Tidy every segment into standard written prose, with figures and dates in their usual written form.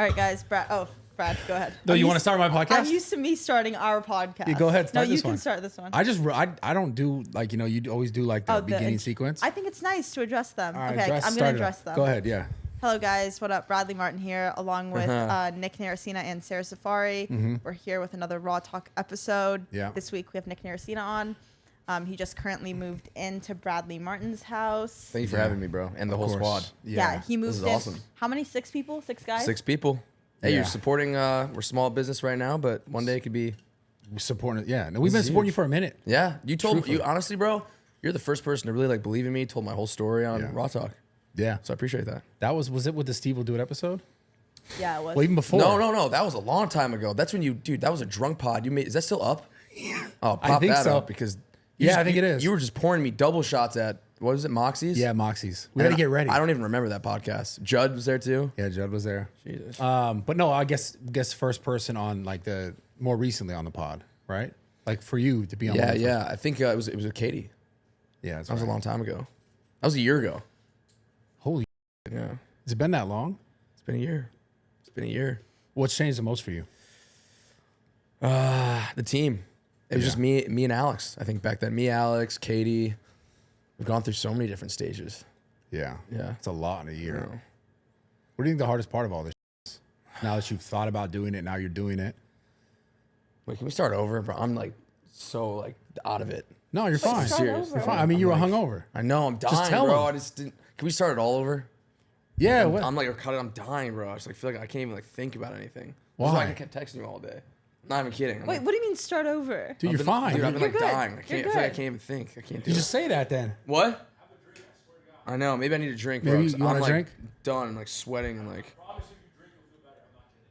All right, guys. Brad, go ahead. No, you want to start my podcast? I'm used to me starting our podcast. Yeah, go ahead. Start no, you this can one. start this one. I don't do like, you always do like the beginning sequence. I think it's nice to address them. All right, okay, I'm going to address them. Go ahead, yeah. Hello, guys. What up? Bradley Martyn here, along with Nick Nayersina and Sarah Safari. We're here with another Raw Talk episode. Yeah. This week we have Nick Nayersina on. He just currently moved into Bradley Martyn's house. Thank you for having me, bro, and the whole squad. Yeah, he moved This is in. awesome. How many? 6 people? 6 guys? 6 people. Hey, Yeah. you're supporting. We're small business right now, but one day it could be. We're supporting it. Yeah. No, we've been supporting you for a minute. Yeah, you told me. You honestly, bro, you're the first person to really like believe in me. Told my whole story on Raw Talk, Yeah. so I appreciate that. That was it with the Steve Will Do It episode? Yeah, it was. Well, even before. No, that was a long time ago. That's when dude, that was a drunk pod. You made. Is that still up? Yeah. Oh, I pop think that so. up because. I think it is. You were just pouring me double shots at what was it, Moxie's? Yeah, Moxie's. We got to get ready. I don't even remember that podcast. Judd was there too. Yeah, Judd was there. Jesus. But no, I guess first person on like the more recently on the pod, right? Like for you to be on. Yeah. I think it was with Katie. Yeah, that's That was a long time ago. That was a year ago. Holy. Yeah. Has it been that long? It's been a year. It's been a year. What's changed the most for you? The team. It was just me and Alex. I think back then, me, Alex, Katie. We've gone through so many different stages. Yeah. Yeah. It's a lot in a year. Yeah. What do you think the hardest part of all this is? Now that you've thought about doing it, now you're doing it. Wait, can we start over? Bro, I'm like so like out of it. No, you're fine. start Serious. over. You're fine. I mean, you were hungover. I know. I'm dying, Just tell bro. him. I just didn't. Can we start it all over? Yeah. I'm like, I'm dying, bro. I just like feel like I can't even like think about anything. That's Why? I kept texting you all day. Not even kidding. I'm Wait, like, what do you mean start over? Dude, you're been, fine. Dude, I've been You're like good. dying. I You're feel like I good. can't even think. I can't do You it. just say that then. What? I know. Maybe I need a drink, bro. Maybe 'cause you want I'm a like drink? done and like sweating and like.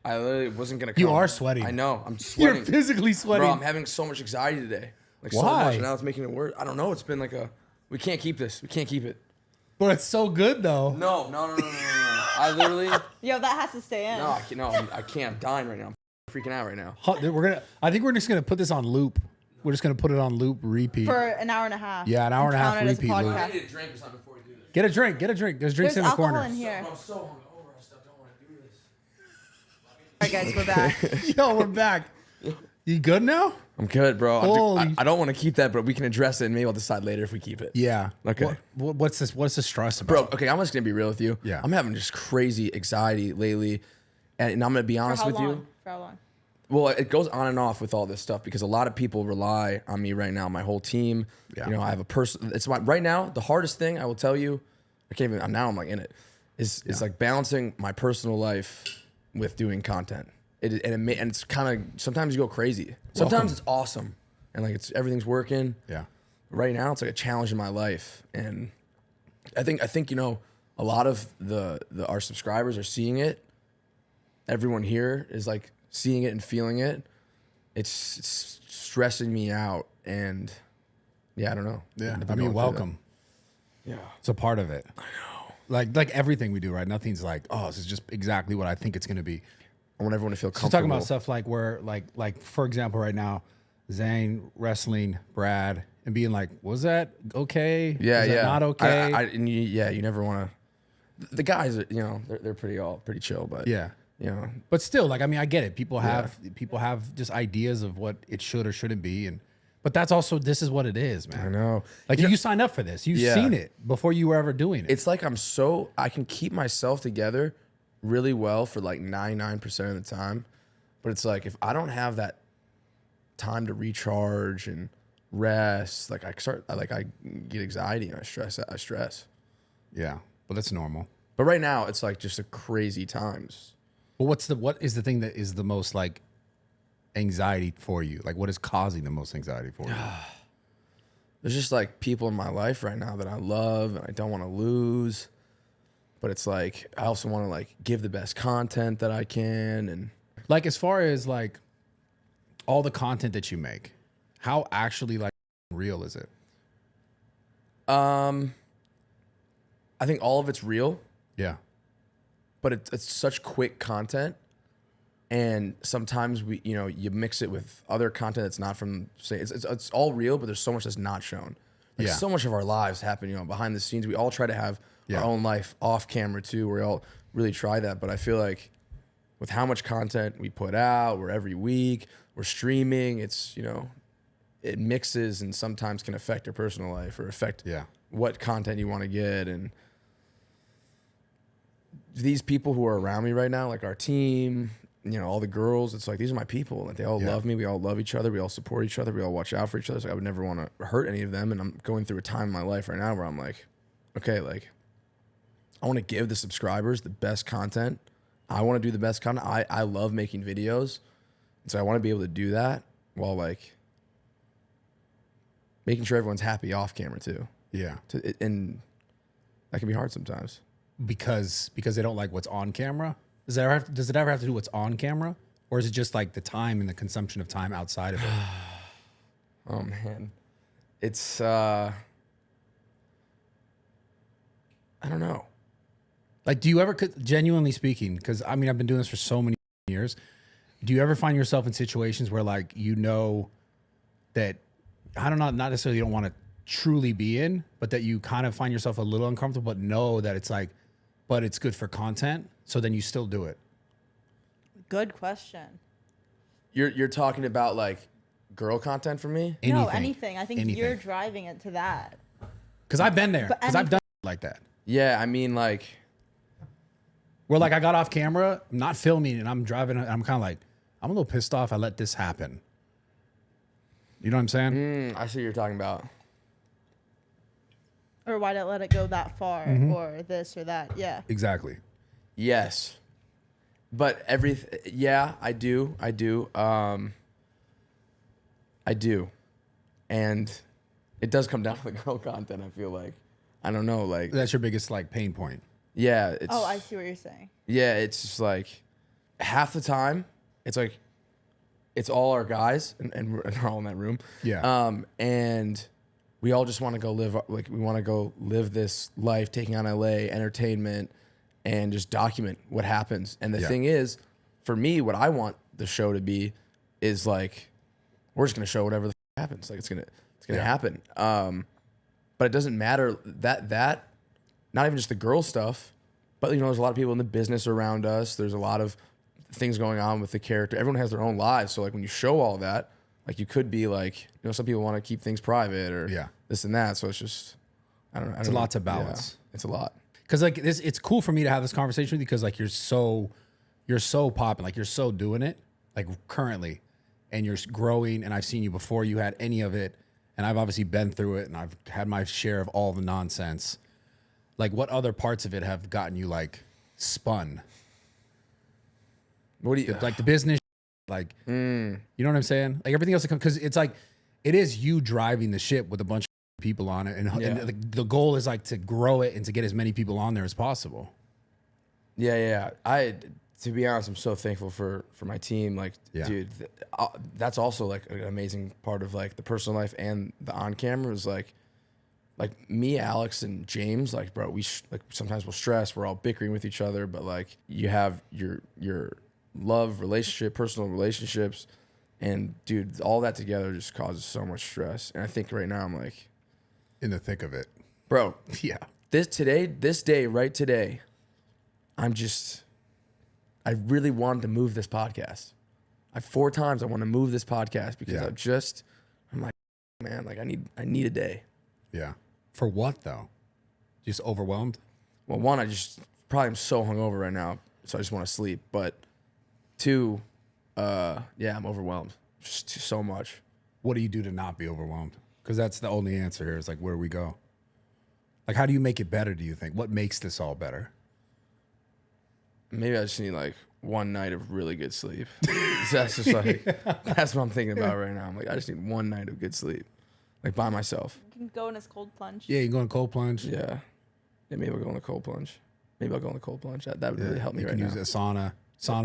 I literally wasn't gonna. Come. You are sweating. I know. I'm You're sweating. physically sweating. Bro, I'm having so much anxiety today. Like so Why? much, and now it's making it worse. I don't know. It's been like a. We can't keep this. We can't keep it. But it's so good though. No. I literally. Yo, that has to stay in. No, I can't. No, I can't. I'm dying right now. I'm freaking out right now. I think we're just gonna put this on loop. We're just gonna put it on loop repeat. For an hour and a half. Yeah, an hour and a half Count it as a repeat, Luke. podcast. need a drink or something before we do this. Get a drink. There's drinks There's in the alcohol corner. in here. I'm so hungover. I still don't want to do this. All right, guys, we're back. Yo, we're back. You good now? I'm good, bro. Holy- I don't want to keep that, but we can address it and maybe I'll decide later if we keep it. Yeah. Okay. What's this? What's the stress Bro, about? okay, I'm just going to be real with you. Yeah. I'm having just crazy anxiety lately. And I'm going to be For honest how with long? you. For how long? Well, it goes on and off with all this stuff because a lot of people rely on me right now, my whole team. Yeah. You know, I have a person. It's right now, the hardest thing I will tell you, I can't even, now I'm like in it, is like balancing my personal life with doing content. And it's kind of, sometimes you go crazy. Sometimes Welcome. it's awesome. And like everything's working. Yeah. Right now it's like a challenge in my life. And I think, you know, a lot of our subscribers are seeing it. Everyone here is like seeing it and feeling it. It's stressing me out, and yeah, I don't know. Yeah. I've been I mean, going through welcome. that. Yeah, It's a part of it. I know. Like everything we do, right? Nothing's like, oh, this is just exactly what I think it's gonna be. I want everyone to feel So comfortable. talking about stuff like where like for example, right now, Zane wrestling Brad and being like, was that okay? Yeah, was yeah. that not okay? You never want to. The guys, are, you know, they're pretty chill, but yeah. you know, But still, like I mean, I get it. People have just ideas of what it should or shouldn't be, but that's also this is what it is, man. I know. Like you signed up for this. You've Yeah. seen it before you were ever doing it. It's like I can keep myself together really well for like 99% of the time, but it's like if I don't have that time to recharge and rest, like I get anxiety and I stress. Yeah, but that's normal. But right now it's like just a crazy times. But what is the thing that is the most like anxiety for you? Like what is causing the most anxiety for you? There's just like people in my life right now that I love and I don't want to lose. But it's like I also want to like give the best content that I can, and Like as far as like all the content that you make, how actually like real is it? I think all of it's real, Yeah. but it's such quick content, and sometimes you mix it with other content that's not from, say, it's all real, but there's so much that's not shown. Like Yeah. so much of our lives happen, behind the scenes. We all try to have Yeah. our own life off camera too. We all really try that, but I feel like with how much content we put out, we're every week, we're streaming, it's, you know, it mixes and sometimes can affect your personal life or affect what content you want to get. And these people who are around me right now, like our team, you know, all the girls, it's like, these are my people. Like, they all love me. We all love each other. We all support each other. We all watch out for each other. So I would never want to hurt any of them. And I'm going through a time in my life right now where I'm like, okay, like, I want to give the subscribers the best content. I want to do the best content. I love making videos. And so I want to be able to do that while, like, making sure everyone's happy off camera too. Yeah. And that can be hard sometimes. Because they don't like what's on camera? Does it ever have to do what's on camera? Or is it just like the time and the consumption of time outside of it? Oh man. It's I don't know. Like, do you ever, genuinely speaking, because I mean, I've been doing this for so many years. Do you ever find yourself in situations where, like, you know that, I don't know, not necessarily you don't want to truly be in, but that you kind of find yourself a little uncomfortable, but know that it's like, but it's good for content, so then you still do it? Good question. You're talking about, like, girl content for me? No, anything. I think you're driving it to that. Because I've been there. Because I've done like that. Yeah, I mean, like, where, like, I got off camera, I'm not filming, and I'm driving, and I'm kind of like, I'm a little pissed off I let this happen. You know what I'm saying? I see what you're talking about. Or why did I let it go that far, or this or that? Yeah. Exactly. Yes. But yeah, I do. I do. And it does come down to the girl content, I feel like. I don't know, like, That's your biggest, like, pain point. yeah. Oh, I see what you're saying. Yeah, it's just like half the time, it's like, it's all our guys and we're all in that room. Yeah. And we all just want to go live, like, we want to go live this life, taking on LA, entertainment, and just document what happens. And the thing is, for me, what I want the show to be is, like, we're just going to show whatever the happens. Like, it's going to happen. But it doesn't matter that not even just the girl stuff, but, you know, there's a lot of people in the business around us. There's a lot of things going on with the character. Everyone has their own lives. So, like, when you show all that, like, you could be like, you know, some people want to keep things private or this and that. So it's just, I don't know. It's a lot to balance. Yeah, it's a lot. Because, like, it's cool for me to have this conversation with you because, like, you're so popping, like, you're so doing it, like, currently, and you're growing. And I've seen you before you had any of it, and I've obviously been through it, and I've had my share of all the nonsense. Like, what other parts of it have gotten you, like, spun? What do you like the business? Like, you know what I'm saying? Like, everything else that comes, because it's like, it is you driving the ship with a bunch of people on it, and the goal is, like, to grow it and to get as many people on there as possible. Yeah. To be honest, I'm so thankful for my team. Like, dude, that's also, like, an amazing part of, like, the personal life and the on camera is, like me, Alex, and James, like, bro, we like, sometimes we'll stress, we're all bickering with each other, but, like, you have your love relationship, personal relationships, and, dude, all that together just causes so much stress. And I think right now I'm, like, in the thick of it, bro. Yeah. This day, right today, I really wanted to move this podcast. 4 times I want to move this podcast because I'm like, man, like, I need a day. Yeah. For what though? Just overwhelmed? Well, one, I just probably am so hungover right now, so I just want to sleep. But 2, I'm overwhelmed. Just so much. What do you do to not be overwhelmed? Because that's the only answer here. Is like, where do we go? Like, how do you make it better? Do you think? What makes this all better? Maybe I just need, like, one night of really good sleep. That's just like, that's what I'm thinking about right now. I'm like, I just need one night of good sleep, like, by myself. You can go in his cold plunge. Yeah, you can go in cold plunge. Yeah, maybe I'll go in a cold plunge. That would really help me right now. You can use a sauna,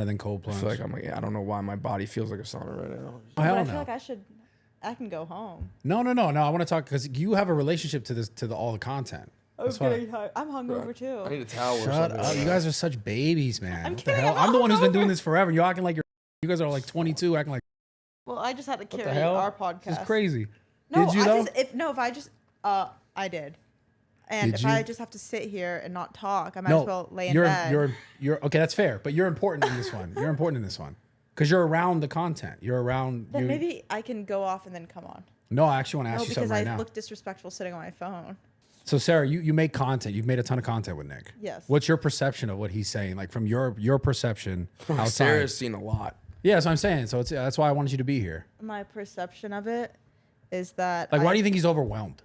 then cold plunge. I feel like I'm like, I don't know why my body feels like a sauna right now. Oh, hell I no. feel like I can go home. No. I want to talk because you have a relationship to all the content. I'm hungover too. I need a towel or Shut something. up. You guys are such babies, man. I'm What the kidding, hell? I'm I'm the one who's been hungover. doing this forever. You're acting like you guys are like 22, acting like Well, I just had to what the carry hell? our podcast. It's crazy. No, Did you though? I did. And Did if I you? just have to sit here and not talk, I might as well lay in you're, bed. You're okay. That's fair, but you're important in this one. You're important in this one because you're around the content. You're around. Then maybe I can go off and then come on. No, I actually want to ask No, you because something right I now. look disrespectful sitting on my phone. So Sarah, you make content. You've made a ton of content with Nick. Yes. What's your perception of what he's saying? Like from your perception outside. Sarah's seen a lot. Yeah, that's what I'm saying. So that's why I wanted you to be here. My perception of it is that Like, why do you think he's overwhelmed?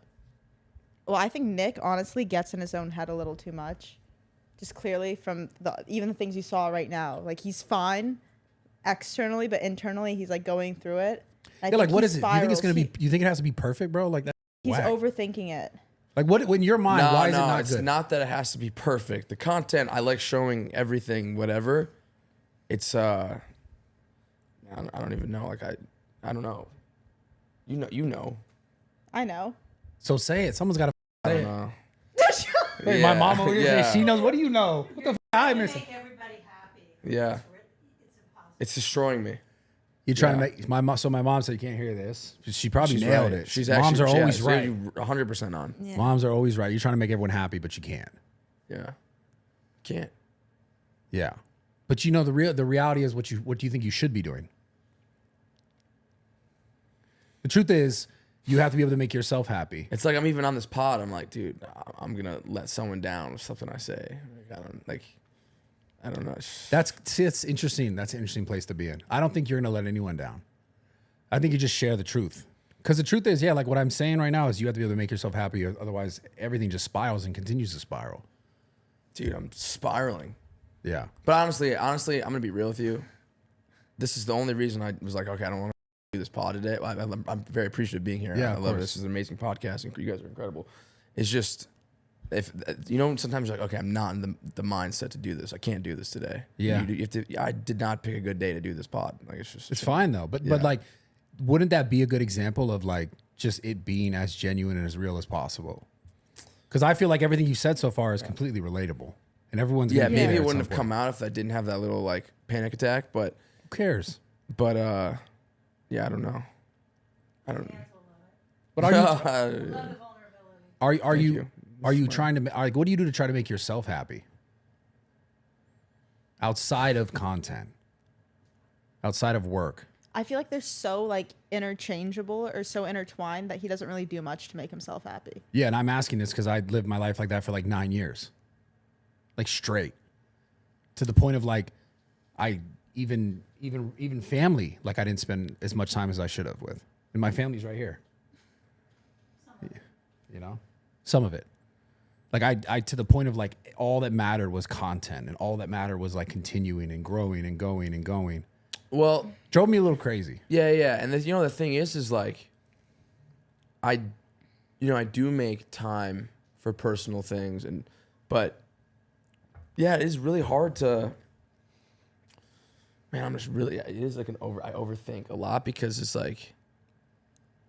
Well, I think Nick honestly gets in his own head a little too much. Just clearly from even the things you saw right now. Like he's fine externally, but internally he's like going through it. Yeah, like what is it? Do you think it's gonna be? You think it has to be perfect, bro? Like that? He's whack. overthinking it. Like what? In your mind, why is it not it's good? not that it has to be perfect. The content, I like showing everything, whatever. It's I don't even know. Like I don't know. You know. I know. So say it. Someone's got to I say don't it. know. Hey, Yeah. my mom over here, Yeah. she knows. What do you know? What the f? I miss it. Make everybody happy. Yeah. It's impossible. It's destroying me. You're trying Yeah. to make my mom. So my mom said you can't hear this. She probably She's nailed right. it. She's Moms actually, are always right. You 100% on. Yeah. Moms are always right. You're trying to make everyone happy, but you can't. Yeah. Can't. Yeah, but you know the reality is what do you think you should be doing? The truth is, you have to be able to make yourself happy. It's like I'm even on this pod. I'm like, dude, I'm gonna let someone down with something I say. I don't know. It's interesting. That's an interesting place to be in. I don't think you're gonna let anyone down. I think you just share the truth. Because the truth is, yeah, like what I'm saying right now is you have to be able to make yourself happy. Otherwise, everything just spirals and continues to spiral. Dude, I'm spiraling. Yeah. But honestly, I'm gonna be real with you. This is the only reason I was like, okay, I don't want to do this pod today. I'm very appreciative of being here. Yeah, I of love it. course. This is an amazing podcast, and you guys are incredible. It's just, if you know, sometimes you're like, okay, I'm not in the mindset to do this. I can't do this today. Yeah. You have to. I did not pick a good day to do this pod. Like It's fine though. But Yeah. like, wouldn't that be a good example of like just it being as genuine and as real as possible? Because I feel like everything you said so far is completely relatable, and everyone's Yeah, gonna be maybe there it at wouldn't some have come out if I didn't have that little like panic attack. But Who cares? yeah, I don't know. I don't. But are you Love the vulnerability. are you trying to like what do you do to try to make yourself happy outside of content, outside of work? I feel like they're so like interchangeable or so intertwined that he doesn't really do much to make himself happy. Yeah, and I'm asking this because I lived my life like that for like 9 years, like straight, to the point of like I even family, like I didn't spend as much time as I should have with, and my family's right here. You know, some of it. Like I to the point of like all that mattered was content, and all that mattered was like continuing and growing and going and going. Well, Drove me a little crazy. yeah, and the thing is like, I do make time for personal things, but yeah, it is really hard to. Man, it is like I overthink a lot because it's like,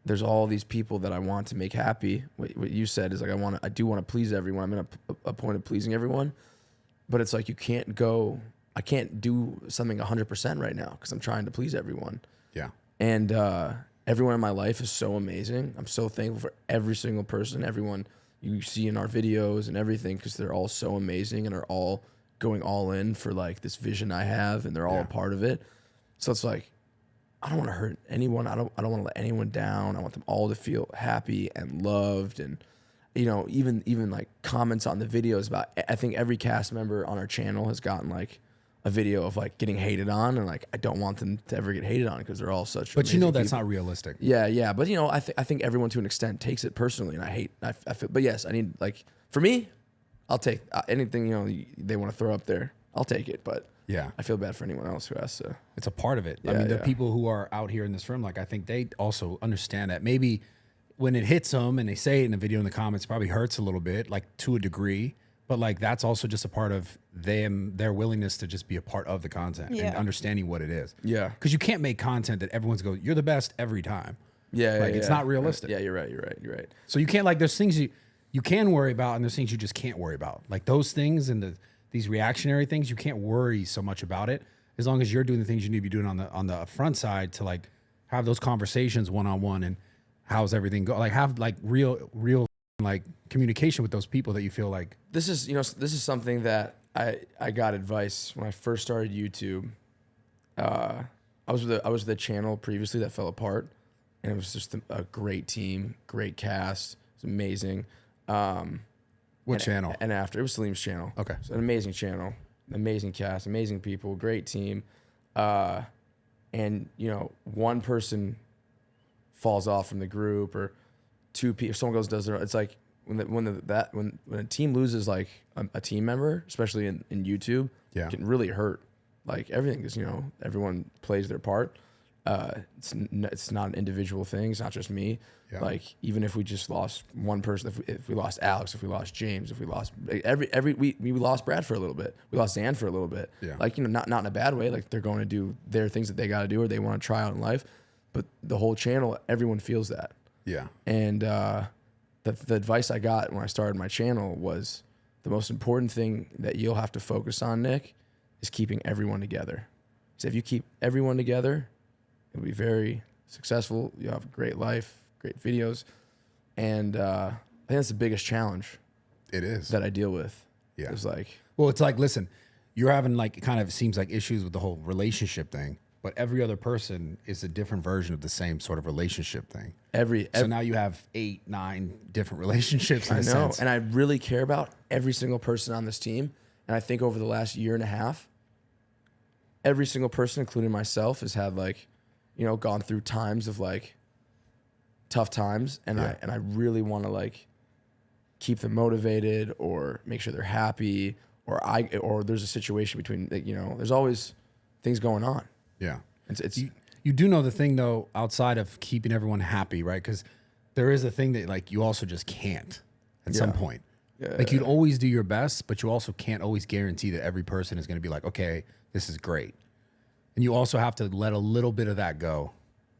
there's all these people that I want to make happy. What you said is like I do want to please everyone. I'm in a point of pleasing everyone, but it's like I can't do something 100% right now because I'm trying to please everyone. Yeah. And everyone in my life is so amazing. I'm so thankful for every single person, everyone you see in our videos and everything, because they're all so amazing and are all going all in for like this vision I have, and they're all a part of it. So it's like, I don't want to hurt anyone. I don't want to let anyone down. I want them all to feel happy and loved. And even like comments on the videos about, I think every cast member on our channel has gotten like a video of like getting hated on, and like I don't want them to ever get hated on because they're all such. But amazing that's people. not realistic. Yeah. But I think everyone to an extent takes it personally, and I feel. But yes, I need, like, for me, I'll take anything they want to throw up there. I'll take it, but Yeah. I feel bad for anyone else who has to. It's a part of it. I Yeah, mean, the yeah. people who are out here in this room, like I think they also understand that maybe when it hits them and they say it in the video in the comments, it probably hurts a little bit, like to a degree. But like that's also just a part of their willingness to just be a part of the content and Yeah. understanding what it is. Yeah. Because you can't make content that everyone's going, you're the best every time. Yeah, Like, it's not realistic. Yeah, you're right. So you can't, like, there's things you can worry about and there's things you just can't worry about. Like those things and these reactionary things, you can't worry so much about it as long as you're doing the things you need to be doing on the front side to like have those conversations one-on-one and how's everything go, like have like real like communication with those people that you feel like This is something that I got advice when I first started YouTube. I was with a channel previously that fell apart, and it was just a great team, great cast. It's amazing. what channel? And after it was Salim's channel. Okay. It's an amazing channel, amazing cast, amazing people, great team. And one person falls off from the group, or two people, someone does their, it's like when a team loses like a team member, especially in YouTube, Yeah. it can really hurt. Like everything is, everyone plays their part. It's not an individual thing. It's not just me. Yeah. Like even if we just lost one person, if we lost Alex, if we lost James, if we lost we lost Brad for a little bit. We lost Zan for a little bit. Yeah. Like, not in a bad way. Like they're going to do their things that they got to do or they want to try out in life. But the whole channel, everyone feels that. Yeah. And the advice I got when I started my channel was the most important thing that you'll have to focus on, Nick, is keeping everyone together. So if you keep everyone together, you'll be very successful. You'll have a great life, great videos. And I think that's the biggest challenge It is. that I deal with. Yeah. It's like, Well, it's like, listen, you're having like, it kind of seems like issues with the whole relationship thing, but every other person is a different version of the same sort of relationship thing. So now you have 8, 9 different relationships in I a know. sense. And I really care about every single person on this team. And I think over the last year and a half, every single person, including myself, has had like, gone through times of like tough times. And Yeah. I really want to like keep them motivated or make sure they're happy, or there's a situation between, there's always things going on. Yeah. It's You do know the thing though, outside of keeping everyone happy, right? Because there is a thing that like you also just can't at some point. Yeah. Like you'd always do your best, but you also can't always guarantee that every person is going to be like, okay, this is great. And you also have to let a little bit of that go.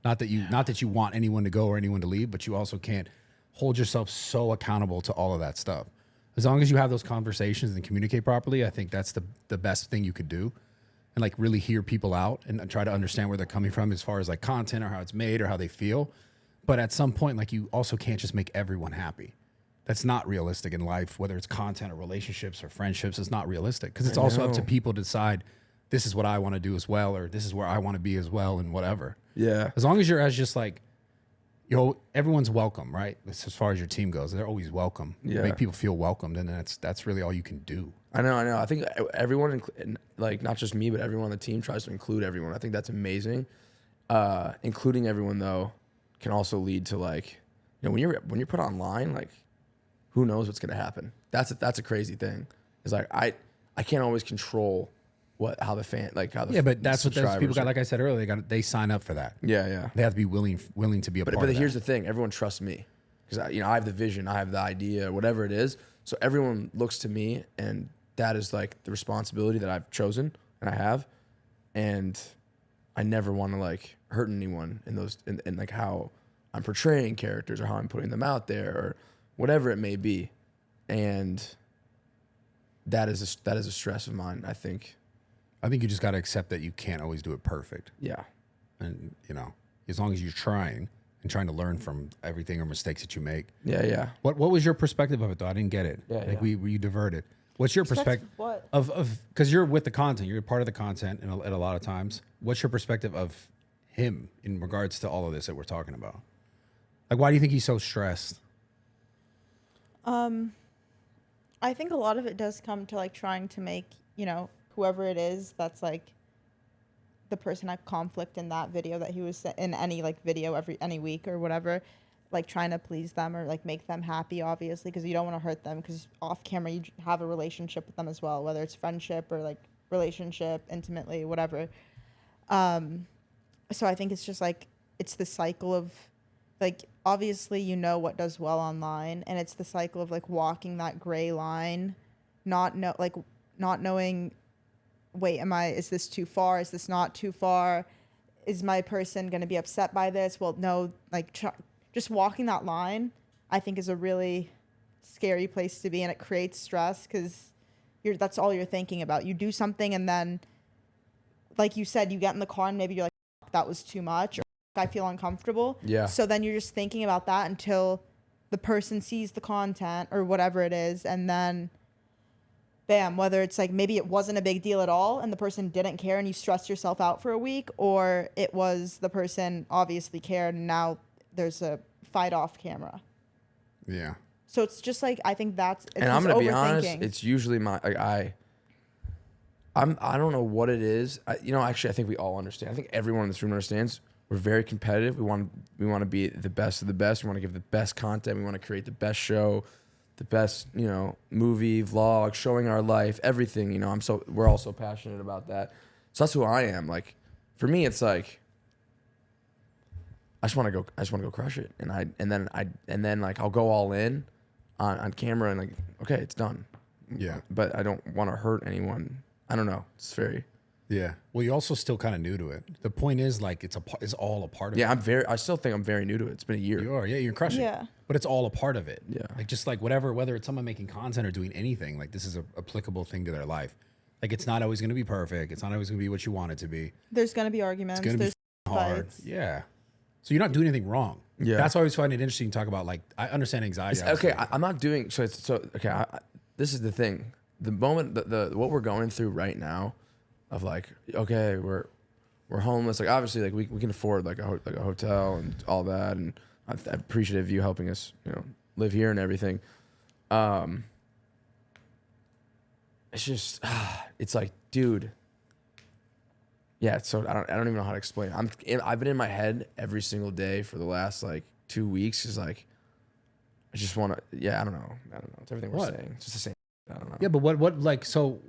Not that you want anyone to go or anyone to leave, but you also can't hold yourself so accountable to all of that stuff. As long as you have those conversations and communicate properly, I think that's the best thing you could do. And like really hear people out and try to understand where they're coming from as far as like content or how it's made or how they feel. But at some point, like you also can't just make everyone happy. That's not realistic in life, whether it's content or relationships or friendships. It's not realistic because it's also up to people to decide this is what I want to do as well, or this is where I want to be as well, and whatever. Yeah. As long as you're as just like, everyone's welcome, right? As far as your team goes, they're always welcome. You Yeah. make people feel welcomed, and that's really all you can do. I know. I think everyone, like not just me, but everyone on the team tries to include everyone. I think that's amazing. Including everyone though can also lead to like, when you're put online, like who knows what's gonna happen. That's a crazy thing. It's like I can't always control how the fan But that's what those people subscribers got. Like I said earlier, they sign up for that. Yeah. They have to be willing to be a part of But that. here's the thing: everyone trusts me because I have the vision, I have the idea, whatever it is. So everyone looks to me, and that is like the responsibility that I've chosen and I have, and I never want to like hurt anyone in those in like how I'm portraying characters or how I'm putting them out there or whatever it may be, and that is a stress of mine. I think you just got to accept that you can't always do it perfect. Yeah. And as long as you're trying and trying to learn from everything or mistakes that you make. Yeah. What was your perspective of it though? I didn't get it. Yeah. We diverted. What's your perspective What? of because you're with the content, you're part of the content at a lot of times. What's your perspective of him in regards to all of this that we're talking about? Like, why do you think he's so stressed? I think a lot of it does come to like trying to make, whoever it is that's like the person I conflict in that video that he was in any like video any week or whatever, like trying to please them or like make them happy, obviously, because you don't want to hurt them because off camera you have a relationship with them as well, whether it's friendship or like relationship, intimately, whatever. So I think it's just like, it's the cycle of like, obviously, what does well online, and it's the cycle of like walking that gray line, not knowing, wait, is this too far? Is this not too far? Is my person going to be upset by this? Well, no, like just walking that line, I think is a really scary place to be. And it creates stress because that's all you're thinking about. You do something and then, like you said, you get in the car and maybe you're like, that was too much, or I feel uncomfortable. Yeah. So then you're just thinking about that until the person sees the content or whatever it is, and then bam, whether it's like maybe it wasn't a big deal at all and the person didn't care and you stressed yourself out for a week, or it was the person obviously cared and now there's a fight off camera. Yeah. So it's just like, I think that's, it's And I'm just gonna be honest, overthinking. it's usually I don't know what it is. Actually, I think we all understand. I think everyone in this room understands. We're very competitive. We want to be the best of the best. We want to give the best content. We want to create the best show, the best, movie, vlog, showing our life, everything. We're all so passionate about that. So that's who I am. Like, for me, it's like, I just want to go crush it. And then like I'll go all in on camera and like, okay, it's done. Yeah. But I don't want to hurt anyone. I don't know. It's very. Yeah. Well, you're also still kind of new to it. The point is, like, it's all a part of it. Yeah, I still think I'm very new to it. It's been a year. You are. Yeah, you're crushing. Yeah. But it's all a part of it. Yeah. Like, just like whether it's someone making content or doing anything, like, this is a applicable thing to their life. Like, it's not always going to be perfect. It's not always going to be what you want it to be. There's going to be arguments. It's going to be hard. fights. Yeah. So you're not doing anything wrong. Yeah. That's why I always find it interesting to talk about, like, I understand anxiety. Okay, I'm not doing okay. This is the thing. The moment what we're going through right now, of like, okay, we're homeless. Like, obviously, like we can afford like a hotel and all that, and I'm appreciative of you helping us, live here and everything. It's just, it's like, dude. Yeah, so I don't even know how to explain it. I've been in my head every single day for the last like 2 weeks. Is like, I just want to. Yeah, I don't know. It's everything we're saying. It's just the same. I don't know. Yeah, but what like so?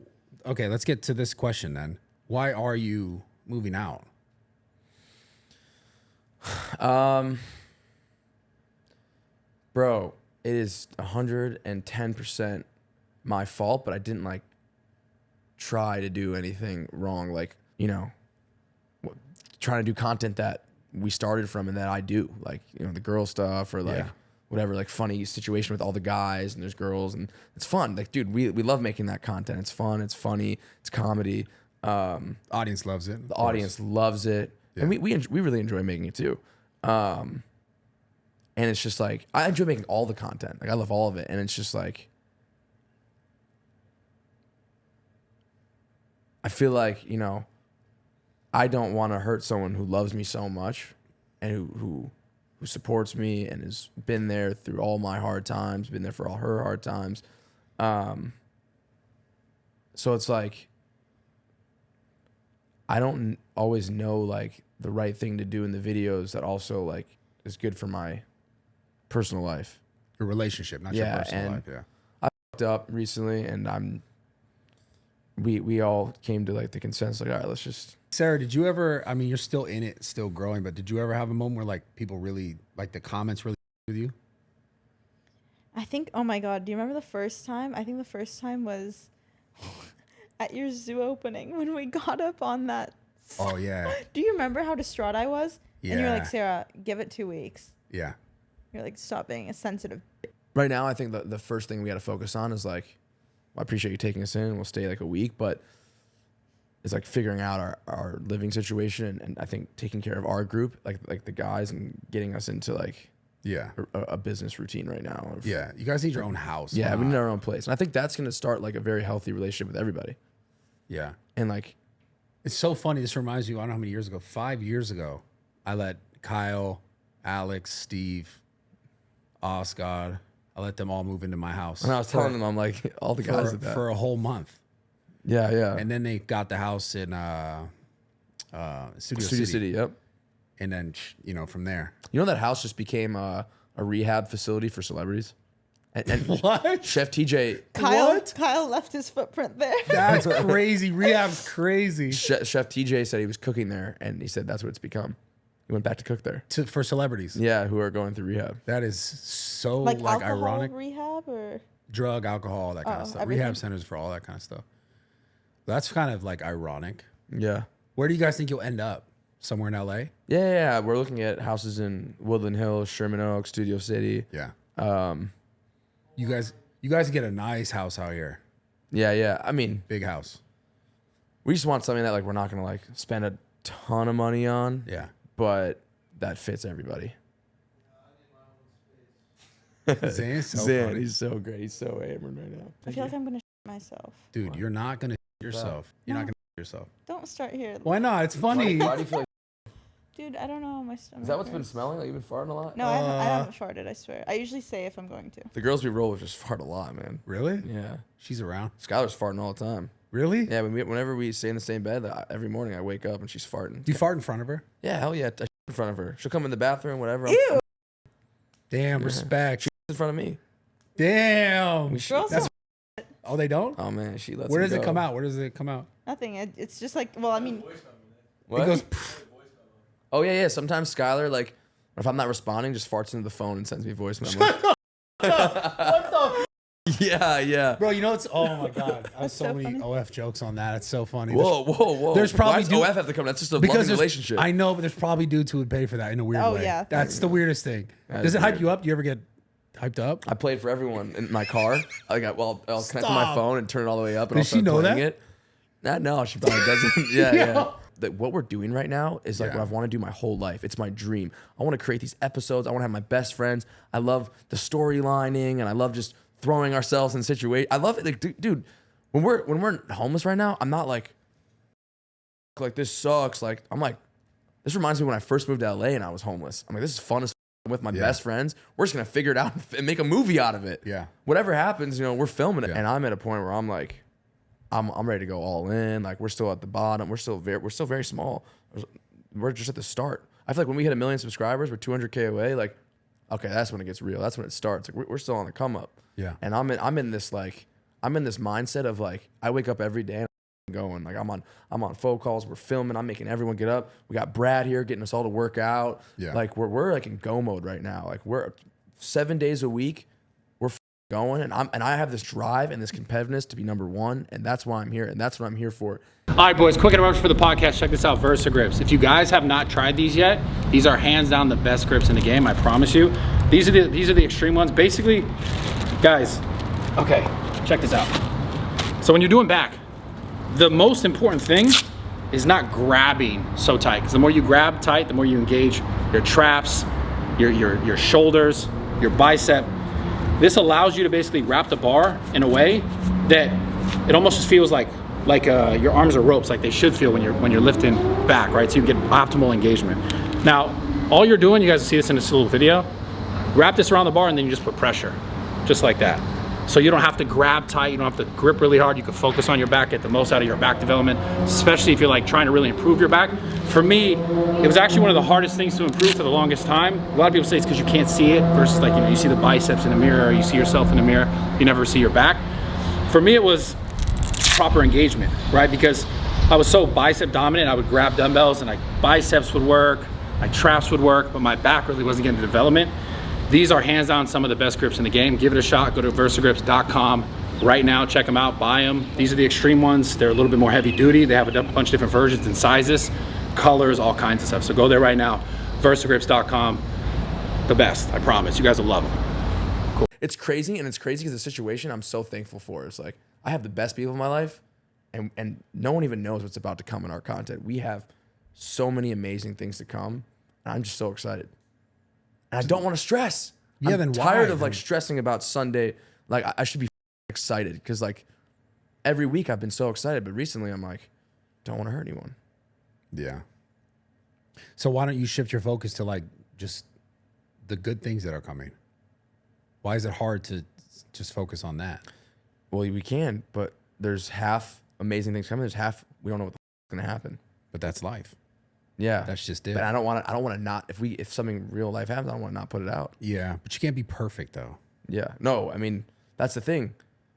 Okay, let's get to this question then. Why are you moving out? Bro, it is 110% my fault, but I didn't like try to do anything wrong. Like, trying to do content that we started from and that I do, like, the girl stuff or like whatever, like funny situation with all the guys and there's girls and it's fun. Like, dude, we love making that content. It's fun. It's funny. It's comedy. Audience loves it. The audience loves it. Yeah. And we really enjoy making it too. And it's just like, I enjoy making all the content. Like, I love all of it. And it's just like, I feel like, I don't want to hurt someone who loves me so much and who supports me and has been there through all my hard times, been there for all her hard times. So it's like, I don't always know like the right thing to do in the videos that also like is good for my personal life. Your relationship, not your personal and life. Yeah. I fucked up recently and we all came to like the consensus, like, all right, let's just. Sarah, did you ever, I mean, you're still in it, still growing, but did you ever have a moment where like people really, like the comments really with you? I think, oh my God, do you remember the first time? I think the first time was at your zoo opening when we got up on that. Oh, yeah. Do you remember how distraught I was? Yeah. And you were like, Sarah, give it 2 weeks. Yeah. You're like, stop being a sensitive. Right now, I think the first thing we got to focus on is like, I appreciate you taking us in. We'll stay like a week, but it's like figuring out our living situation and I think taking care of our group, like the guys, and getting us into like a business routine right now. Yeah. You guys need your own house. Yeah, we need our own place. And I think that's going to start like a very healthy relationship with everybody. Yeah. And like, it's so funny. This reminds me, I don't know how many years ago, 5 years ago, I let Kyle, Alex, Steve, Oscar, I let them all move into my house. and I was telling them, I'm like, all the guys did that. For a whole month. Yeah. And then they got the house in Studio City, yep. And then, from there. You know that house just became a rehab facility for celebrities? And What? Chef TJ. Kyle left his footprint there. That's crazy. Rehab's crazy. Chef TJ said he was cooking there, and he said that's what it's become. He went back to cook there. For celebrities. Yeah, who are going through rehab. That is so like like alcohol ironic. rehab or? Drug, alcohol, that kind of stuff. Everything? Rehab centers for all that kind of stuff. That's kind of like ironic. Yeah. Where do you guys think you'll end up? Somewhere in LA? Yeah. We're looking at houses in Woodland Hills, Sherman Oaks, Studio City. Yeah. You guys get a nice house out here. Yeah. I mean, Big house. we just want something that like we're not gonna like spend a ton of money on. Yeah. But that fits everybody. Zane's so Zan, funny. he's so great. He's so hammered right now. I feel like I'm gonna myself. Dude, you're not gonna yourself. You're not gonna yourself. Don't start here. Why not? It's funny. Why do you feel like? Dude, I don't know how my stomach. Is that what's been hurts. smelling? Like you've been farting a lot? No, I haven't farted. I swear. I usually say if I'm going to. The girls we roll with just fart a lot, man. Really? Yeah. She's around. Skylar's farting all the time. Really? Yeah, whenever we stay in the same bed, every morning I wake up and she's farting. Do you fart in front of her? Yeah, hell yeah. I shit in front of her. She'll come in the bathroom, whatever. Ew. Damn, respect. She in front of me. Damn. Girls That's, don't- oh, they don't? Oh man, she lets Where me does it go. come out? Where does it come out? Nothing. It's just like, well, I mean, What? It goes. Oh yeah. Sometimes Skylar, like, if I'm not responding, just farts into the phone and sends me voice memos. Yeah. Bro, you know it's. Oh my god, I have That's so so many funny. OF jokes on that. It's so funny. Whoa. There's probably Why does OF have to come? That's just a because loving there's- relationship. I know, but there's probably dudes who would pay for that in a weird Oh, way. yeah. That's the weirdest thing. That Does is it hype weird. you up? Do you ever get hyped up? I played for everyone in my car. I'll connect to my Stop. phone and turn it all the way up. And Does I'll she start know playing that? it. No, she probably doesn't. Yeah. Yo. What we're doing right now is like Yeah. what I want to do my whole life. It's my dream. I want to create these episodes. I want to have my best friends. I love the storylining and I love just throwing ourselves in situations. I love it. Like, dude, when we're homeless right now, I'm not like this sucks. Like, I'm like, this reminds me when I first moved to LA and I was homeless. I'm like, this is fun as with my best friends. We're just gonna figure it out and make a movie out of it. Yeah. Whatever happens, we're filming it. Yeah. And I'm at a point where I'm like, I'm ready to go all in. Like, we're still at the bottom. We're still very small. We're just at the start. I feel like when we hit 1 million subscribers, we're 200K away. Like, okay, that's when it gets real. That's when it starts. Like, we're still on the come up. Yeah. And I'm in this mindset of like, I wake up every day and I'm going. Like, I'm on phone calls. We're filming. I'm making everyone get up. We got Brad here getting us all to work out. Yeah. Like, we're like in go mode right now. Like, we're 7 days a week. We're going, and I have this drive and this competitiveness to be number one, and that's why I'm here, and that's what I'm here for. All right, boys, quick interruption for the podcast. Check this out, Versa grips. If you guys have not tried these yet, these are hands down the best grips in the game, I promise you. These are the extreme ones. Basically, guys, okay, check this out. So when you're doing back, the most important thing is not grabbing so tight, because the more you grab tight, the more you engage your traps, your shoulders, your bicep. This allows you to basically wrap the bar in a way that it almost just feels like your arms are ropes, like they should feel when you're lifting back, right? So you get optimal engagement. Now, all you're doing, you guys will see this in this little video, wrap this around the bar and then you just put pressure, just like that. So you don't have to grab tight, you don't have to grip really hard, you can focus on your back, get the most out of your back development, especially if you're like trying to really improve your back. For me, it was actually one of the hardest things to improve for the longest time. A lot of people say it's because you can't see it versus like, you see the biceps in the mirror, or you see yourself in the mirror, you never see your back. For me, it was proper engagement, right? Because I was so bicep dominant, I would grab dumbbells and biceps would work, my traps would work, but my back really wasn't getting the development. These are hands down some of the best grips in the game. Give it a shot. Go to versagrips.com right now. Check them out. Buy them. These are the extreme ones. They're a little bit more heavy duty. They have a bunch of different versions and sizes, colors, all kinds of stuff. So go there right now. Versagrips.com. The best. I promise. You guys will love them. Cool. It's crazy, and it's crazy because the situation I'm so thankful for. It's like, I have the best people in my life, and no one even knows what's about to come in our content. We have so many amazing things to come, and I'm just so excited. And I don't want to stress. Yeah, I'm then tired why? of like stressing about Sunday. Like, I should be excited because like every week I've been so excited, but recently I'm like, don't want to hurt anyone. Yeah. So why don't you shift your focus to like just the good things that are coming? Why is it hard to just focus on that? Well, we can, but there's half amazing things coming. There's half we don't know what the is going to happen. But that's life. Yeah, That's just it. But I don't want to not. If something real life happens, I don't want to not put it out. Yeah, but you can't be perfect though. Yeah, no, I mean that's the thing.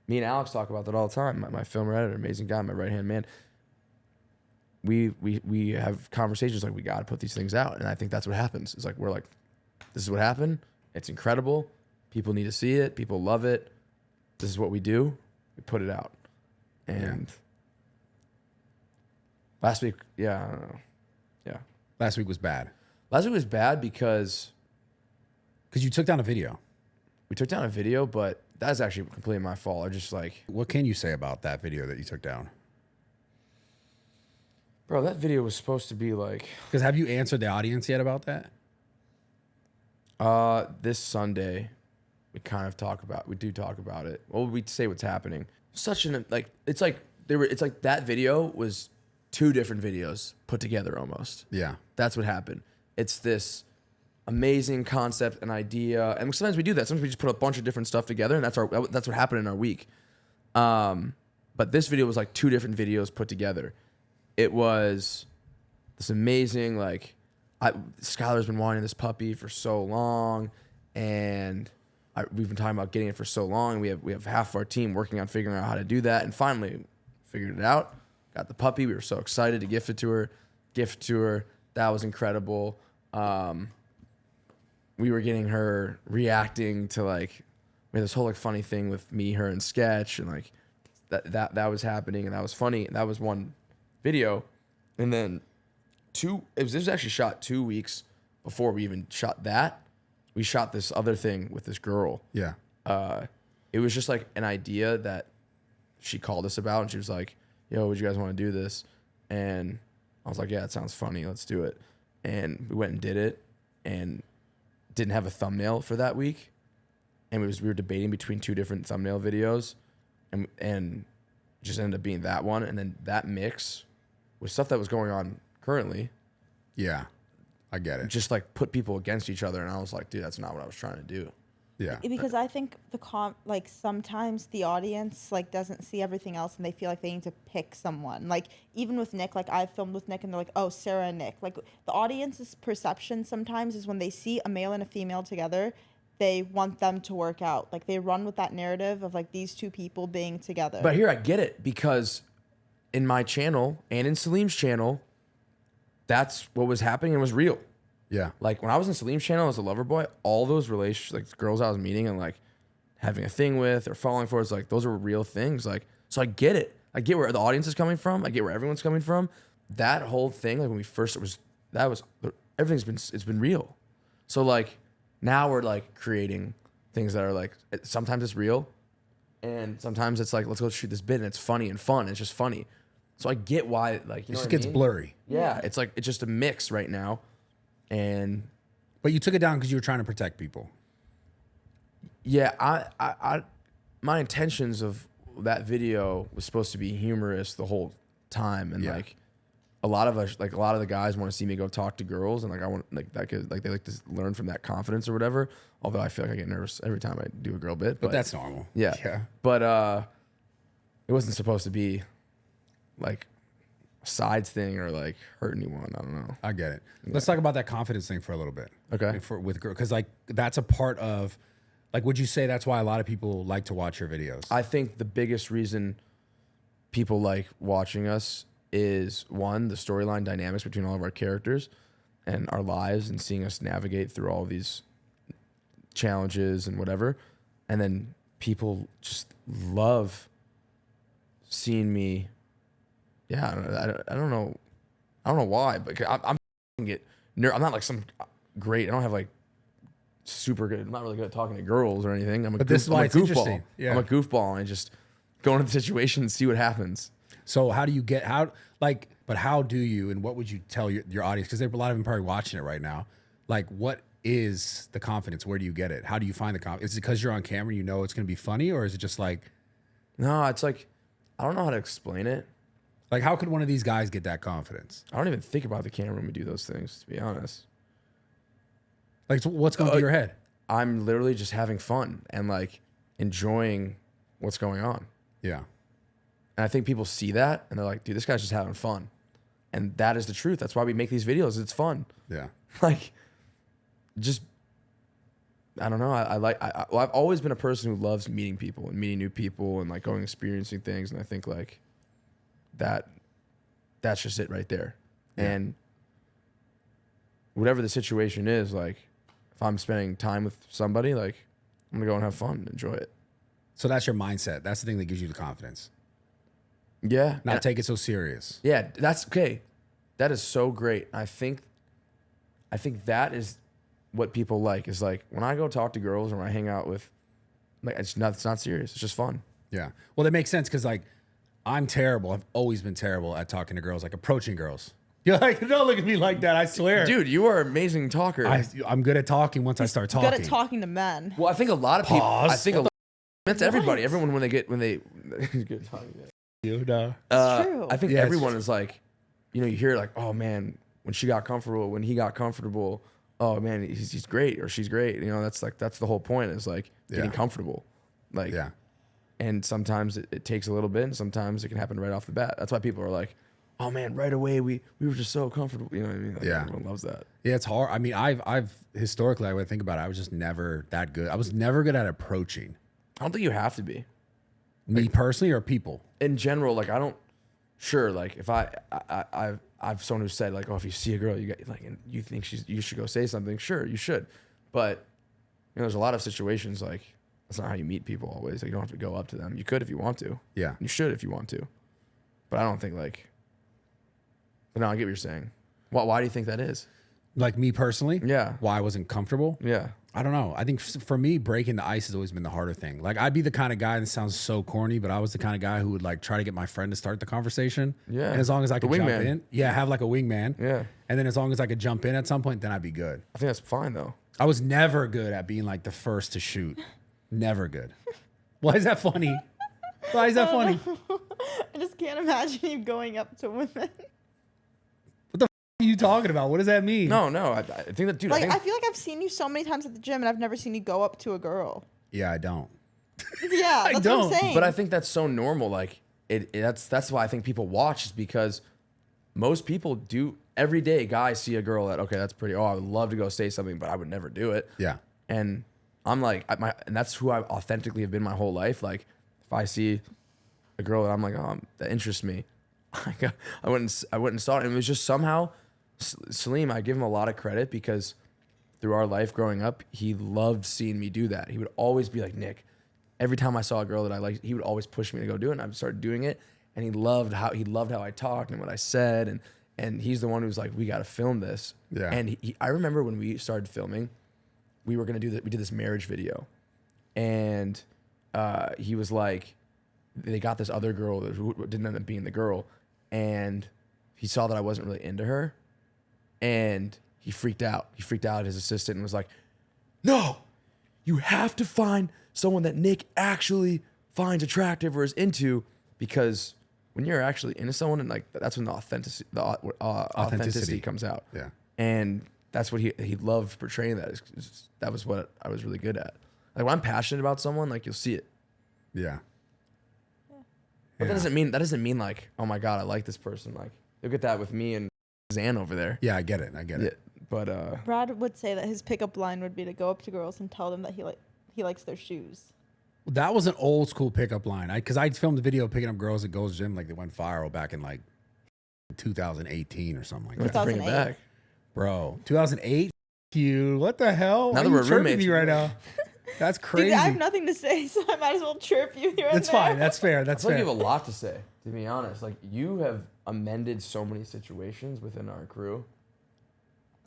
Me and Alex talk about that all the time. My filmer editor, amazing guy, my right hand man. We have conversations like we got to put these things out, and I think that's what happens. It's like we're like, this is what happened. It's incredible. People need to see it. People love it. This is what we do. We put it out. And last week, yeah, I don't know. Yeah. Last week was bad Last week was bad because you took down a video. we took down a video, but that's actually completely my fault. I just like, What can you say about that video that you took down? bro, that video was supposed to be like, Because have you answered the audience yet about that? this Sunday we kind of talk about. We do talk about it. Well, we say what's happening. Such an like. It's like It's like that video was 2 different videos put together almost. Yeah. That's what happened. It's this amazing concept and idea, and sometimes we do that. Sometimes we just put a bunch of different stuff together, and that's what happened in our week. But this video was like 2 different videos put together. It was this amazing, like, Skylar's been wanting this puppy for so long, and we've been talking about getting it for so long. We have half of our team working on figuring out how to do that, and finally figured it out. Got the puppy. We were so excited to gift it to her. That was incredible. We were getting her reacting to, like, we had this whole like funny thing with me, her, and Sketch, and like that was happening, and that was funny. And that was one video, and then this was actually shot 2 weeks before we even shot that. We shot this other thing with this girl. Yeah. It was just like an idea that she called us about, and she was like, "Yo, would you guys want to do this?" And I was like, "Yeah, it sounds funny. Let's do it." And we went and did it, and didn't have a thumbnail for that week, and we were debating between 2 different thumbnail videos, and just ended up being that one, and then that mix with stuff that was going on currently. Yeah. I get it. Just like put people against each other, and I was like, dude, that's not what I was trying to do. Yeah. Because I think like sometimes the audience like doesn't see everything else, and they feel like they need to pick someone. Like even with Nick, like I've filmed with Nick, and they're like, oh, Sarah and Nick. Like the audience's perception sometimes is when they see a male and a female together, they want them to work out. Like they run with that narrative of like these 2 people being together. But here I get it, because in my channel and in Salim's channel, that's what was happening and was real. Yeah. Like when I was in Salim's channel as a lover boy, all those relationships, like girls I was meeting and like having a thing with or falling for, it's like those are real things. Like, so I get it. I get where the audience is coming from. I get where everyone's coming from. That whole thing, like when we first, it's been real. So like now we're like creating things that are like, sometimes it's real, and sometimes it's like, let's go shoot this bit, and it's funny and fun. It's just funny. So I get why, like, you know, It just what I gets mean? blurry. Yeah, it's like it's just a mix right now, and But you took it down because you were trying to protect people. yeah, I my intentions of that video was supposed to be humorous the whole time, and Yeah. like a lot of the guys want to see me go talk to girls, and like I want like that could, like they like to learn from that confidence or whatever. Although I feel like I get nervous every time I do a girl bit, But that's normal. yeah. Yeah. But it wasn't supposed to be like a sides thing or like hurt anyone. I don't know. I get it. Let's talk about that confidence thing for a little bit. Okay. With girls, because like that's a part of, like, would you say that's why a lot of people like to watch your videos? I think the biggest reason people like watching us is, one, the storyline dynamics between all of our characters and our lives, and seeing us navigate through all of these challenges and whatever. And then people just love seeing me. Yeah, I don't know why, but I'm not like some great. I don't have like super good. I'm not really good at talking to girls or anything. This is why it's goofball. interesting. Yeah. I'm a goofball, and I just go into the situation and see what happens. So how do you get but how do you, and what would you tell your audience? Because there's a lot of them probably watching it right now. Like, what is the confidence? Where do you get it? How do you find the confidence? Is it because you're on camera, you know it's going to be funny, or is it just like, No, it's like, I don't know how to explain it. like how could one of these guys get that confidence? I don't even think about the camera when we do those things, to be honest. Like, so what's going through your head? I'm literally just having fun and like enjoying what's going on. Yeah. And I think people see that and they're like, dude, this guy's just having fun. And that is the truth. That's why we make these videos. It's fun. Yeah. Like, just, I don't know. I've always been a person who loves meeting people and meeting new people and like going experiencing things. And I think like that's just it right there. Yeah. And whatever the situation is, like if I'm spending time with somebody, like I'm gonna go and have fun and enjoy it. So that's your mindset. That's the thing that gives you the confidence. Yeah. Not take it so serious. Yeah, that's okay. That is so great. I think that is what people like, is like when I go talk to girls or when I hang out with, like, it's not serious. It's just fun. Yeah. Well, that makes sense because like I'm terrible. I've always been terrible at talking to girls, like approaching girls. You're like, don't look at me like that. I swear, Dude, you are an amazing talker. I'm good at talking once I start talking. Good at talking to men. well, I think a lot of people. Pause. I think that's everybody. Everyone when they good at talking. You know. It's true. I think Yeah, it's everyone is like, you know, you hear like, oh man, when she got comfortable, when he got comfortable, oh man, he's great or she's great. You know, that's the whole point is like getting comfortable. Like, Yeah. and sometimes it takes a little bit, and sometimes it can happen right off the bat. That's why people are like, oh man, right away we were just so comfortable. You know what I mean? Like, Yeah. everyone loves that. Yeah, it's hard. I mean, I've historically, I would think about it, I was just never that good. I was never good at approaching. I don't think you have to be. Me personally or people? In general, like I don't. Sure, like if I've someone who said like, oh, if you see a girl, you got like, and you think you should go say something. Sure, you should, but you know, there's a lot of situations like that's not how you meet people always. Like you don't have to go up to them. You could if you want to. Yeah. You should if you want to, but I don't think like. But no, I get what you're saying. Why do you think that is? Like me personally? Yeah. Why I wasn't comfortable? Yeah. I don't know. I think for me, breaking the ice has always been the harder thing. Like I'd be the kind of guy, and this sounds so corny, but I was the kind of guy who would like try to get my friend to start the conversation. Yeah. And as long as I The could jump wingman. in. Yeah, have like a wingman. Yeah. And then as long as I could jump in at some point, then I'd be good. I think that's fine though. I was never good at being like the first to shoot. Never good. Why is that funny? Why is that funny? I just can't imagine you going up to women. What are you talking about? What does that mean? No. I think that dude. Like, I I think feel like I've seen you so many times at the gym, and I've never seen you go up to a girl. Yeah, I don't. Yeah, that's what don't, I'm saying. But I think that's so normal. Like that's why I think people watch is because most people do every day. Guys see a girl that okay, that's pretty. Oh, I would love to go say something, but I would never do it. Yeah. And I'm like, and that's who I authentically have been my whole life. Like if I see a girl that I'm like, oh, that interests me, I went and saw it, and it was just somehow Salim. I give him a lot of credit because through our life growing up, he loved seeing me do that. He would always be like, Nick. Every time I saw a girl that I liked, he would always push me to go do it. And I started doing it, and he loved how I talked and what I said, and he's the one who's like, we got to film this. Yeah. And I remember when we started filming, we were gonna do that. We did this marriage video, and he was like, they got this other girl who didn't end up being the girl, and he saw that I wasn't really into her, and he freaked out. He freaked out at his assistant and was like, no, you have to find someone that Nick actually finds attractive or is into, because when you're actually into someone, and like that's when the authenticity comes out. Yeah. And that's what he loved portraying. That was what I was really good at. Like when I'm passionate about someone, like you'll see it. Yeah. But that doesn't mean like, oh my God, I like this person. Like you'll get that with me and Zan over there. Yeah, I get it. Yeah, but Brad would say that his pickup line would be to go up to girls and tell them that he likes their shoes. That was an old school pickup line. Because I filmed a video picking up girls at Gold's Gym, like they went viral back in like 2018 or something like we have that. to bring it 2008. back. Bro, 2008. You, what the hell? Now Why that are we're you chirping roommates. me right now? That's crazy. Dude, I have nothing to say, so I might as well chirp you here and That's there. fine. That's fair. I That's feel like fair. you have a lot to say, to be honest. Like you have amended so many situations within our crew.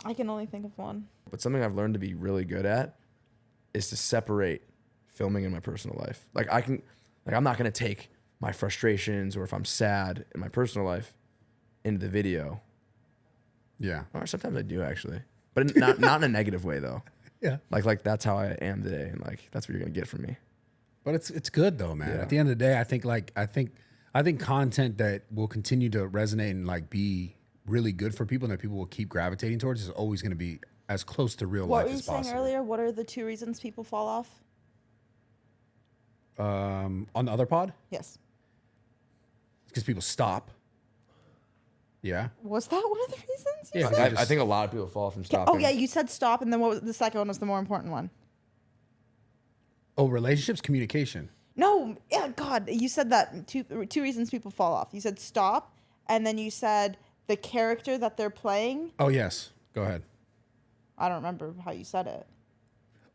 I can only think of one. But something I've learned to be really good at is to separate filming and my personal life. Like I'm not gonna take my frustrations or if I'm sad in my personal life into the video. Yeah. Or sometimes I do actually, but not in a negative way though. Yeah. Like that's how I am today, and like that's what you're gonna get from me. But it's good though, man. Yeah. At the end of the day, I think content that will continue to resonate and like be really good for people and that people will keep gravitating towards is always going to be as close to real What life were you as saying possible. earlier? What are the 2 reasons people fall off? On the other pod, Yes. because people stop. Yeah. Was that one of the reasons? You Yeah, said? I I think a lot of people fall from stopping. Oh yeah, you said stop, and then what was the second one? Was the more important one? Oh, relationships, communication. No, yeah, God, you said that two reasons people fall off. You said stop, and then you said the character that they're playing. Oh yes. Go ahead. I don't remember how you said it.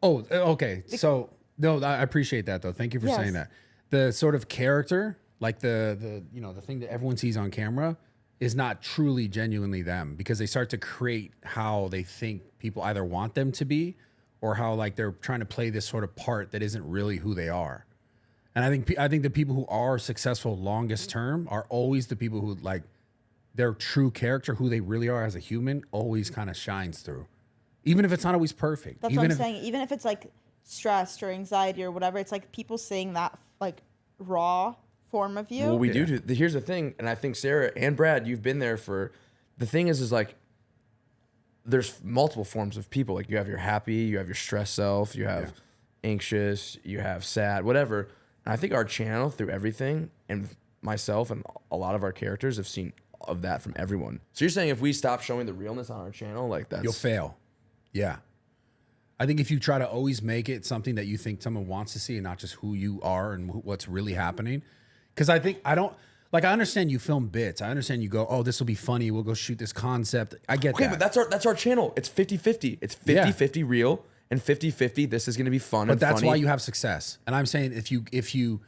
Oh, okay. So no, I appreciate that though. Thank you for Yes. saying that. The sort of character, like the the thing that everyone sees on camera, is not truly genuinely them, because they start to create how they think people either want them to be, or how like they're trying to play this sort of part that isn't really who they are. And I think the people who are successful longest term are always the people who like their true character, who they really are as a human, always kind of shines through. Even if it's not always perfect. That's even what I'm if, saying. Even if it's like stressed or anxiety or whatever, it's like people seeing that like raw form of you. Well, we do. Here's the thing, and I think Sarah and Brad, you've been there for. The thing is like, there's multiple forms of people. Like you have your happy, you have your stressed self, you have anxious, you have sad, whatever. And I think our channel through everything, and myself and a lot of our characters have seen of that from everyone. So you're saying if we stop showing the realness on our channel, like that's you'll fail. Yeah. I think if you try to always make it something that you think someone wants to see and not just who you are and what's really happening. Because I understand you film bits. I understand you go, oh, this will be funny. We'll go shoot this concept. I get that. Okay, but that's our channel. It's 50-50. It's 50-50 real and 50-50 this is going to be fun But and that's funny. why you have success. And I'm saying if you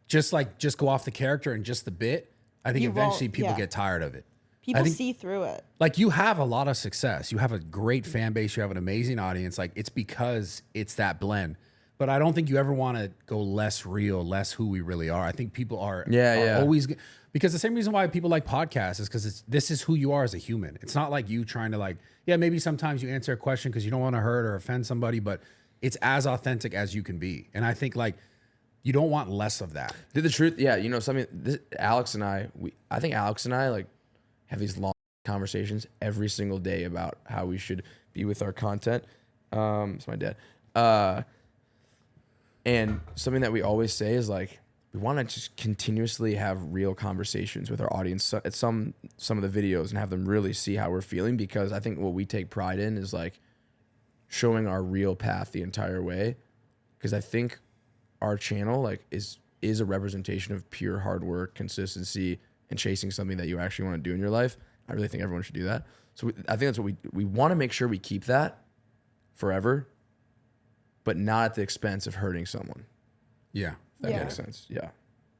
just go off the character and just the bit, I think You won't- eventually people yeah. get tired of it. People think- see through it. Like you have a lot of success. You have a great fan base. You have an amazing audience. Like it's because it's that blend. But I don't think you ever want to go less real, less who we really are. I think people are always, because the same reason why people like podcasts is because this is who you are as a human. It's not like you trying to like, yeah, maybe sometimes you answer a question because you don't want to hurt or offend somebody, but it's as authentic as you can be. And I think like you don't want less of that. The truth, yeah, you know, something. Alex and I, I think Alex and I like have these long conversations every single day about how we should be with our content. It's my dad. And something that we always say is like we want to just continuously have real conversations with our audience at some of the videos and have them really see how we're feeling, because I think what we take pride in is like showing our real path the entire way, because I think our channel like is a representation of pure hard work, consistency, and chasing something that you actually want to do in your life. I really think everyone should do that. So I think that's what we want to make sure we keep that forever, but not at the expense of hurting someone. Yeah. If that Yeah. makes sense. Yeah.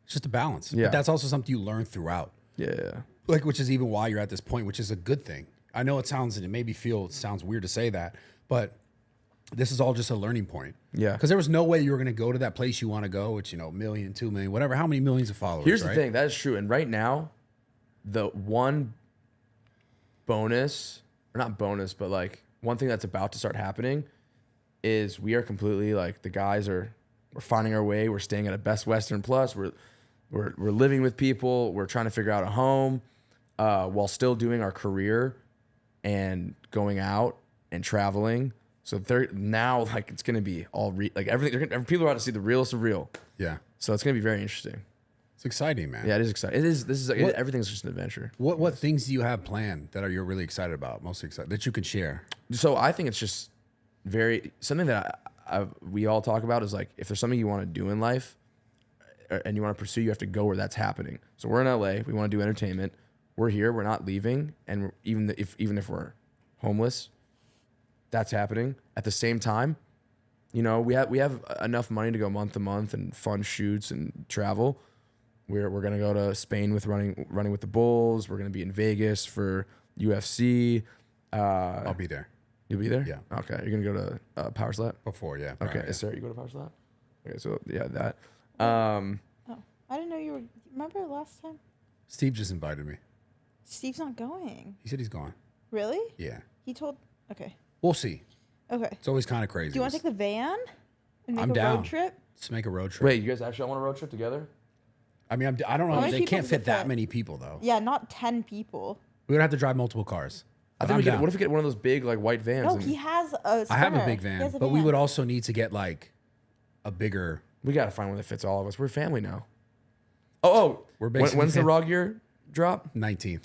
It's just a balance. Yeah. But that's also something you learn throughout. Yeah. Like, which is even why you're at this point, which is a good thing. I know it sounds weird to say that, but this is all just a learning point. Yeah. Because there was no way you were going to go to that place you want to go, which, you know, 1 million, 2 million, whatever, how many millions of followers. Here's right? the thing. That is true. And right now, the one bonus, or not bonus, but like one thing that's about to start happening is we are completely like we're finding our way. We're staying at a Best Western Plus. We're living with people. We're trying to figure out a home while still doing our career and going out and traveling. So now like it's gonna be all everything. People are about to see the realest of real. Yeah. So it's gonna be very interesting. It's exciting, man. Yeah, it is exciting. Everything's just an adventure. What things do you have planned that you're really excited about, most excited, that you can share? So I think it's just something that we all talk about is like, if there's something you want to do in life and you want to pursue, you have to go where that's happening. So we're in LA. We want to do entertainment. We're here. We're not leaving. And even if we're homeless, that's happening. At the same time, you know, we have enough money to go month to month and fun shoots and travel. We're gonna go to Spain with running with the Bulls. We're gonna be in Vegas for UFC. I'll be there. You'll be there? Yeah. Okay. You're gonna go to Power Slap? Before, yeah. Okay. Right, yeah. Sarah, you go to Power Slap? Okay, so yeah, that. Oh, I didn't know you were. Remember last time? Steve just invited me. Steve's not going. He said he's gone. Really? Yeah. He told. Okay. We'll see. Okay. It's always kind of crazy. Do you want to take the van and make I'm a down. road trip? Let's make a road trip. Wait, you guys actually want a road trip together? I mean, I don't know. How many They people can't does it fit that fit? many people, though. Yeah, not 10 people. We would have to drive multiple cars. I But think I'm down. what if we get one of those big like white vans? No, and he has a. I have a Sprinter. big He van, has a but we van. would also need to get like a bigger. we gotta find one that fits all of us. We're family now. Oh, We're basically when's the fam- rawgear drop? 19th.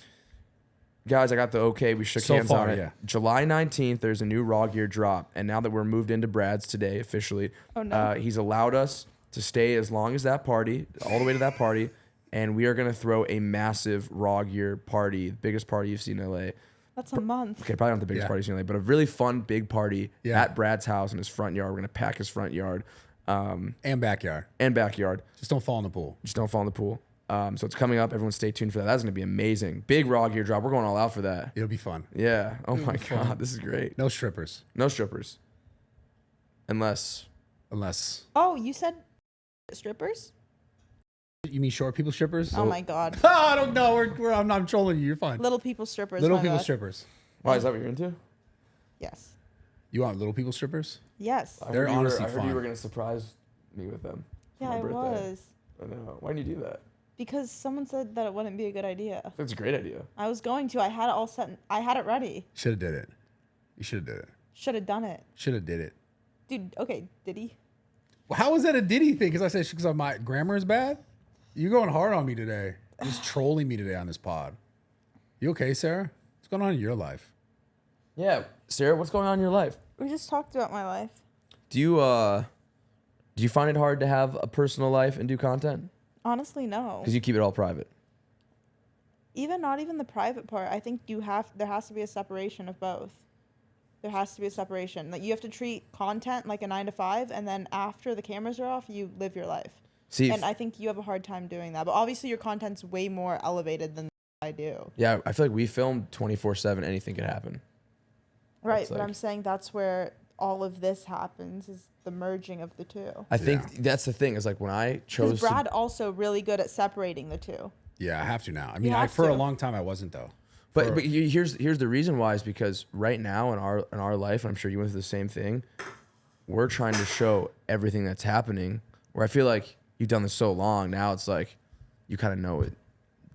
Guys, I got the okay. We shook So hands far, on it. yeah. July 19th, there's a new rawgear drop. And now that we're moved into Brad's today officially, Oh, no. he's allowed us to stay as long as that party, all the way to that party. And we are going to throw a massive rawgear party, the biggest party you've seen in LA. That's a month. Okay, probably not the biggest Yeah. party you've seen in LA, but a really fun big party Yeah. at Brad's house in his front yard. We're going to pack his front yard And backyard. and backyard. Just don't fall in the pool. Just don't fall in the pool. So it's coming up. Everyone stay tuned for that. That's going to be amazing. Big rawgear drop. We're going all out for that. It'll be fun. Yeah. Oh my God. This is great. No strippers. No strippers. Unless Unless Oh, you said strippers? You mean short people strippers? Oh my god. I don't know. I'm trolling you. You're fine. Little people strippers. Little my people bad. strippers. Why is that what you're into? Yes. You want little people strippers? Yes. I They're heard you were- honestly I heard you fun. were gonna surprise me with them. for Yeah, my I birthday. was. I know. Why didn't you do that? Because someone said that it wouldn't be a good idea. That's a great idea. I was going to. I had it all set. I had it ready. Should have did it. You should have did it. Should have done it. Should have did it. Dude, okay, did he? Well, how was that a Diddy thing? Because I said because my grammar is bad. You going hard on me today. Just trolling me today on this pod. You okay, Sarah? What's going on in your life? Yeah, Sarah, what's going on in your life? We just talked about my life. Do you find it hard to have a personal life and do content? Honestly, no. Because you keep it all private. Not even the private part. I think there has to be a separation of both. There has to be a separation. Like you have to treat content like a 9 to 5, and then after the cameras are off, you live your life. See, And I think you have a hard time doing that. But obviously, your content's way more elevated than I do. yeah, I feel like we film 24/7. Anything could happen. Right, It's but like- I'm saying that's where all of this happens, is the merging of the two. I think that's the thing. Is like when I chose Because Brad also really good at separating the two. Yeah, I have to now. I mean, have for a to. long time I wasn't though. But here's the reason why is because right now in our life, and I'm sure you went through the same thing. We're trying to show everything that's happening. Where I feel like you've done this so long, now it's like you kind of know it.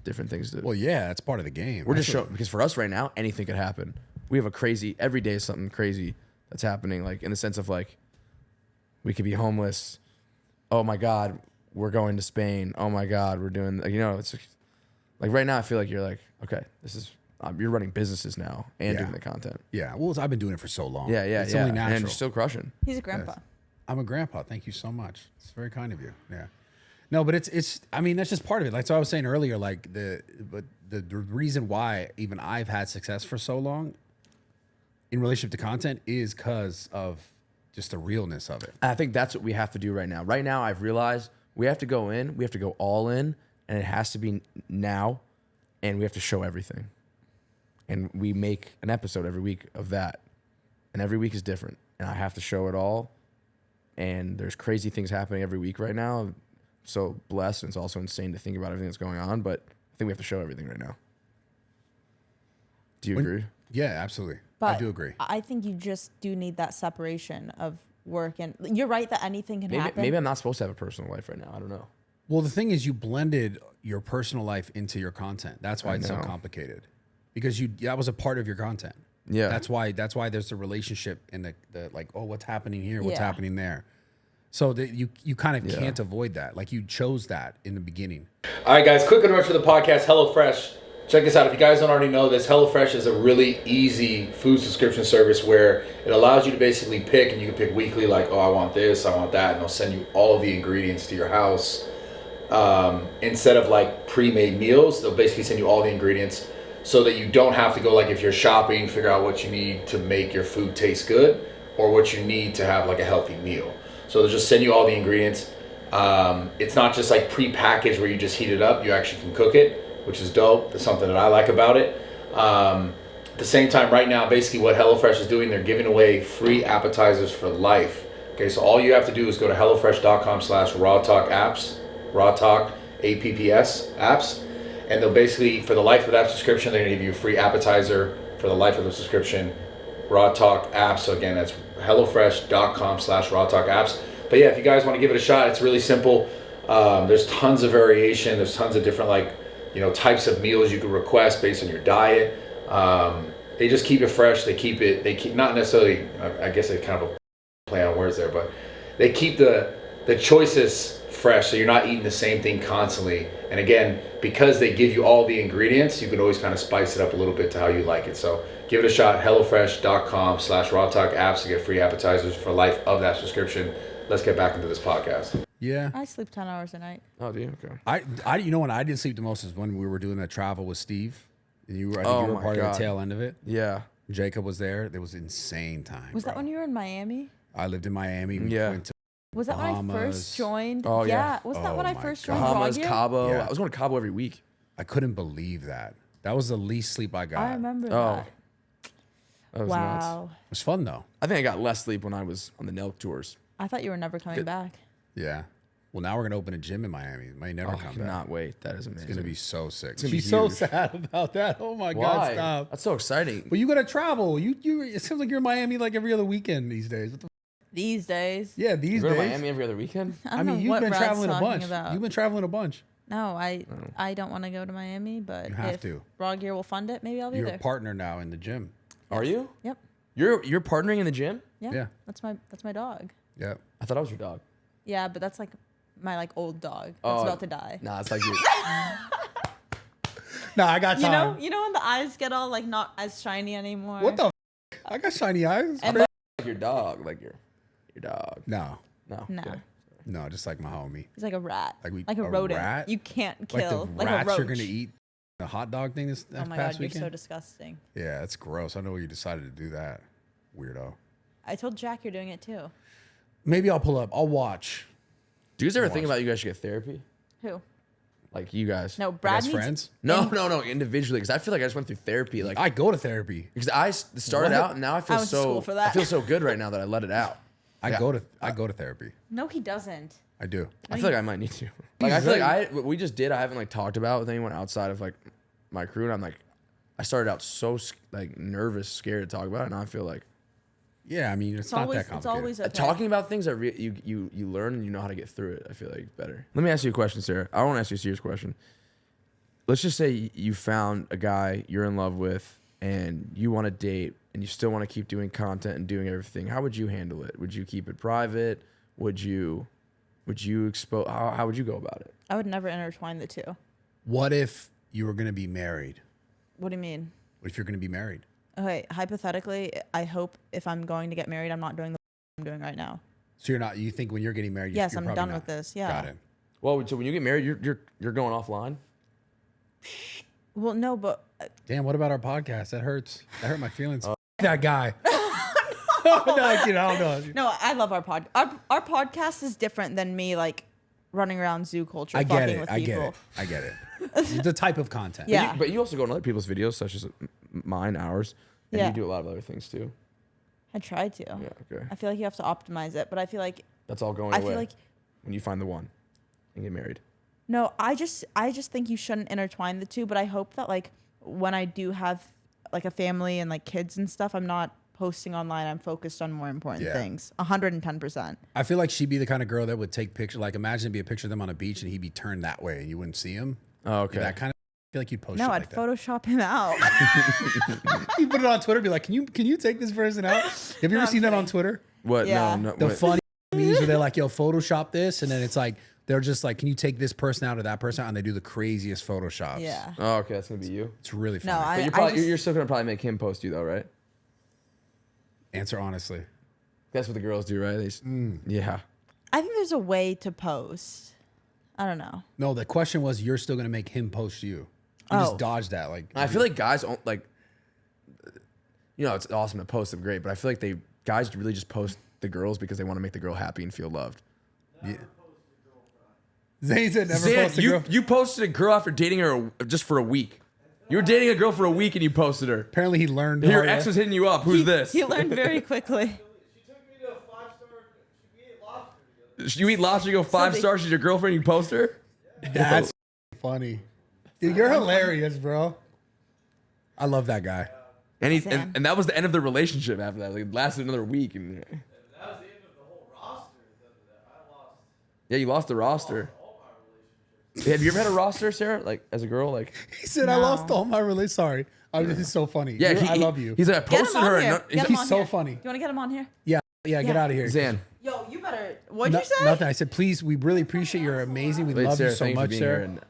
Different things. Well, yeah, that's part of the game. We're just showing because for us right now, anything could happen. We have a crazy every day is something crazy that's happening. Like in the sense of like, we could be homeless. Oh my God, we're going to Spain. Oh my God, we're doing. It's like right now. I feel like you're like, okay, this is you're running businesses now and Yeah. doing the content. Yeah, well, I've been doing it for so long. Yeah, It's only natural. and you're still crushing. He's a grandpa. I'm a grandpa. Thank you so much. It's very kind of you. Yeah. No, but it's. I mean, that's just part of it. Like so, I was saying earlier, like the reason why even I've had success for so long in relationship to content is because of just the realness of it. I think that's what we have to do right now. Right now, I've realized we have to go in. We have to go all in, and it has to be now, and we have to show everything. And we make an episode every week of that, and every week is different, and I have to show it all. And there's crazy things happening every week right now. I'm so blessed, and it's also insane to think about everything that's going on. But I think we have to show everything right now. Do you agree? Yeah, absolutely. But I do agree. I think you just do need that separation of work, and you're right that anything can happen. Maybe I'm not supposed to have a personal life right now. I don't know. Well, the thing is, you blended your personal life into your content. That's why I it's so know. complicated, because that was a part of your content. Yeah. That's why there's a relationship in the like, oh, what's happening here? What's Yeah. happening there? So that you kind of Yeah. can't avoid that. Like you chose that in the beginning. All right, guys, quick advice for the podcast, HelloFresh. Check this out. If you guys don't already know this, HelloFresh is a really easy food subscription service where it allows you to basically pick, and you can pick weekly, like, oh, I want this, I want that, and they'll send you all of the ingredients to your house. Instead of like pre-made meals, they'll basically send you all the ingredients so that you don't have to go, like if you're shopping, figure out what you need to make your food taste good or what you need to have like a healthy meal. So they'll just send you all the ingredients. It's not just like pre-packaged where you just heat it up. You actually can cook it, which is dope. That's something that I like about it. At the same time, right now, basically what HelloFresh is doing, they're giving away free appetizers for life. Okay, so all you have to do is go to hellofresh.com/rawtalkapps, rawtalk apps apps, and they'll basically, for the life of that subscription, they're gonna give you a free appetizer for the life of the subscription. Raw Talk apps. So again, that's hellofresh.com/rawtalkapps. But yeah, if you guys want to give it a shot, it's really simple. There's tons of variation. There's tons of different types of meals you can request based on your diet. They just keep it fresh. They keep not necessarily. I guess it's kind of a play on words there, but they keep the choices fresh, so you're not eating the same thing constantly. And again, because they give you all the ingredients, you can always kind of spice it up a little bit to how you like it. So give it a shot. hellofresh.com/rawtalkapps to get free appetizers for life of that subscription. Let's get back into this podcast. Yeah. I sleep 10 hours a night. Oh, do you? Okay. I you know when I didn't sleep the most is when we were doing that travel with Steve, and I think you were my part of God. the tail end of it. Yeah. Jacob was there. There was insane time. Was that bro. when you were in Miami? I lived in Miami. We Yeah. went to Was that when I Bahamas. first joined? Oh, yeah. Wasn't that Oh when I my first God. joined Bahamas, rawgear? Cabo. Yeah. I was going to Cabo every week. I couldn't believe that. That was the least sleep I got. I remember Oh, that. That was nuts. Wow. It was fun though. I think I got less sleep when I was on the Nelk tours. I thought you were never coming back. Yeah. Well, now we're gonna open a gym in Miami. It might never I come back. cannot wait. That is amazing. It's gonna be so sick. gonna be She's so huge. sad about that. Oh my Why? God, stop. That's so exciting. Well, you gotta travel. You. It seems like you're in Miami like every other weekend these days. What the These days. yeah, these You go to days. Miami every other weekend? I I don't mean, know you've what been Brad's traveling a talking bunch. about. You've been traveling a bunch. No, I don't want to go to Miami, but You have if to. rawgear will fund it, maybe I'll be You're there. a partner now in the gym. Are you? Yep. You're partnering in the gym? Yeah. Yeah. That's my dog. Yeah. I thought I was your dog. Yeah, but that's like my like old dog that's Oh, about to die. Nah, it's like you. No, I got time. You know when the eyes get all like not as shiny anymore. What the? I got shiny eyes. It's And crazy. like your dog. Like your dog. No, No. No, Okay. no, just like my homie. he's like a rat, Like a a rodent. rat? You can't Like kill the like a rats roach. you're gonna eat the hot dog thing this Oh my past god, you're weekend. so disgusting. Yeah, that's gross. I know you decided to do that, weirdo. I told Jack you're doing it too. Maybe I'll pull up. I'll watch. Do you guys ever think Watch. about you guys should get therapy? Who? Like you guys? No, Brad Best needs. friends. No, individually. Because I feel like I just went through therapy. Like I go to therapy. because I started What? out and now I feel I went to school so. for that. I feel so good right now that I let it out. I Yeah. go to therapy. No, he doesn't. I do. I feel like I might need to. Like I feel like what we just did. I haven't like talked about with anyone outside of like my crew, and I'm like, I started out so like nervous, scared to talk about it, and now I feel like Yeah, I mean it's, not that complicated. It's always okay. talking about things that you learn and you know how to get through it. I feel like better. Let me ask you a question, Sarah. I want to ask you a serious question. Let's just say you found a guy you're in love with, and you want to date, and you still want to keep doing content and doing everything. How would you handle it? Would you keep it private? Would you expose? How would you go about it? I would never intertwine the two. What if you were gonna be married? What do you mean? What if you're gonna be married? Okay, hypothetically, I hope if I'm going to get married, I'm not doing the I'm doing right now. So you're not. You think when you're getting married? Yes, you're I'm probably done not. with this. Yeah. Got it. Well, so when you get married, you're going offline. Well, no, but Damn. What about our podcast? That hurts. That hurt my feelings. F- that guy. No, kid, I don't know. no, I love our pod. Our podcast is different than me like running around zoo culture. I get fucking it. With I get people. it. I get it. The type of content. Yeah. But you also go on other people's videos, such as mine, ours, and Yeah. you do a lot of other things too. I try to. Yeah, okay. I feel like you have to optimize it, but I feel like That's all going I away feel like when you find the one and get married. no. I just think you shouldn't intertwine the two. But I hope that like when I do have like a family and like kids and stuff, I'm not posting online. I'm focused on more important Yeah. things. 110%. I feel like she'd be the kind of girl that would take pictures. Like imagine it'd be a picture of them on a beach and he'd be turned that way and you wouldn't see him. Oh, okay. That kind of. I feel like you'd post. No, shit I'd like that. Photoshop him out. You put it on Twitter. Be like, can you take this person out? Have you ever I'm seen that on kidding. Twitter? What? Yeah. No, The what? funny memes where they're like, yo, Photoshop this, and then it's like they're just like, can you take this person out or that person out? And they do the craziest Photoshops. Yeah. Oh, okay, that's gonna be you. It's really funny. No, But you're, I probably, just, you're still gonna probably make him post you though, right? Answer honestly. That's what the girls do, right? Yeah. I think there's a way to post. I don't know. No, the question was, you're still gonna make him post you. You Oh. just dodged that. Like I feel like guys like, you know, it's awesome to post them, great, but I feel like guys really just post the girls because they want to make the girl happy and feel loved. Zane said never Zan, post a girl. you posted a girl after dating her just for a week. You were dating a girl for a week and you posted her. Apparently he learned. the Your hard ex way. was hitting you up. Who's this? He learned very quickly. She took me to a 5-star. We ate lobster together. You eat lobster, you go 5 stars. She's your girlfriend. You post her. That's funny. Dude, you're hilarious, bro. I love that guy. And Sam. and that was the end of the relationship after that. Like, it lasted another week. And That was the end of the whole roster. I lost yeah, you lost the roster. all my relationships. Have you ever had a roster, Sarah? Like as a girl, like He said, I lost all my relations. Sorry. This is so funny. yeah, I love you. He's like I Get him posted on her. here. And Get him he's on so here. funny. You want to get him on here? Yeah, get Yeah. out of here. Zan, Yo, you better. What'd No- you say? Nothing. I said, please, we really appreciate you're amazing. We wait, love Sarah, you so thank you for much, being Sarah. here. And,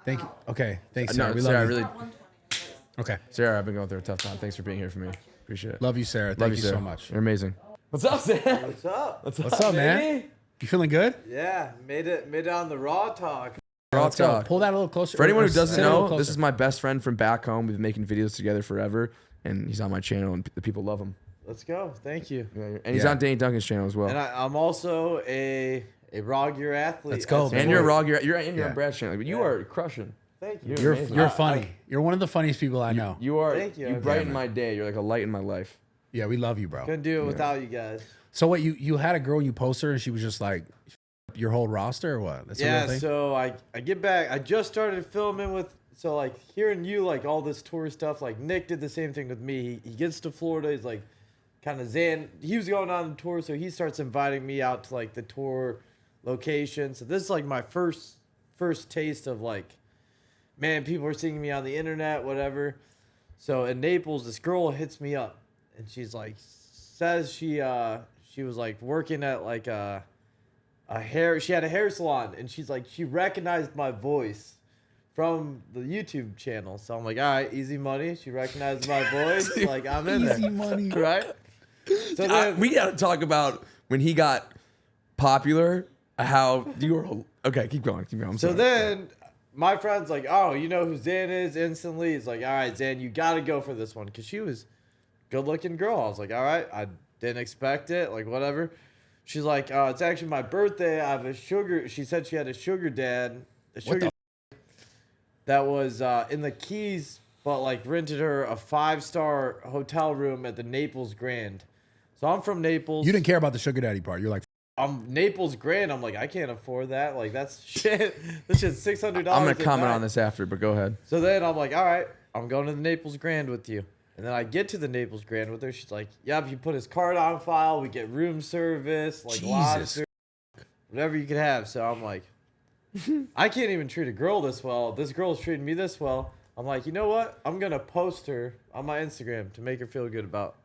Thank you. Okay. Thanks, no, Sarah. We Sarah, love I you. really, Okay. Sarah, I've been going through a tough time. Thanks for being here for me. Appreciate it. Love you, Sarah. Love Thank you Sarah. so much. You're amazing. What's up, Zan? What's up? What's What's up, man? baby? You feeling good? Yeah, made it on the Raw Talk. Raw Let's go. talk. Pull that a little closer. For anyone Or who doesn't sit a little know, this closer. is my best friend from back home. We've been making videos together forever, and he's on my channel, and the people love him. Let's go. Thank you. Yeah, and he's Yeah. on Danny Duncan's channel as well. And I'm also a rawgear athlete. Let's go, as man. And you're a well. raw. You're Yeah. on Brad's channel, but you Yeah. are crushing. Thank you. You're You're amazing. funny. You're one of the funniest people I know. You are. Thank you. You Yeah, brighten man. my day. You're like a light in my life. Yeah, we love you, bro. Couldn't do it without you guys. So what? You had a girl, you post her, and she was just like your whole roster or what? That's a real Yeah, thing? so I get back. I just started filming with, so like hearing you, like all this tour stuff, like Nick did the same thing with me. He gets to Florida, he's like kind of zen. He was going on the tour, so he starts inviting me out to like the tour location. So this is like my first taste of like, man, people are seeing me on the internet, whatever. So in Naples, this girl hits me up and she's like, says she was like working at like she had a hair salon, and she's like, she recognized my voice from the YouTube channel. So I'm like, all right, easy money. She recognized my voice. Like, I'm in there. Easy money. Right? So then, We got to talk about when he got popular, how you were. Okay, keep going. I'm so sorry. then my friend's like, oh, you know who Zan is? Instantly. He's like, all right, Zan, you got to go for this one. Because she was a good-looking girl. I was like, all right, I didn't expect it. Like, whatever. She's like, it's actually my birthday. I have a sugar. She said she had a sugar dad. A sugar that was in the Keys, but like rented her a 5-star hotel room at the Naples Grand. So I'm from Naples. You didn't care about the sugar daddy part. You're like, I'm Naples Grand. I'm like, I can't afford that. Like, that's shit. This shit's $600. I'm gonna comment on this after, but go ahead. So then I'm like, all right, I'm going to the Naples Grand with you. And then I get to the Naples Grand with her. She's like, yep, you put his card on file. We get room service, like Jesus. lobster, whatever you could have. So I'm like, I can't even treat a girl this well. This girl's treating me this well. I'm like, you know what? I'm going to post her on my Instagram to make her feel good about.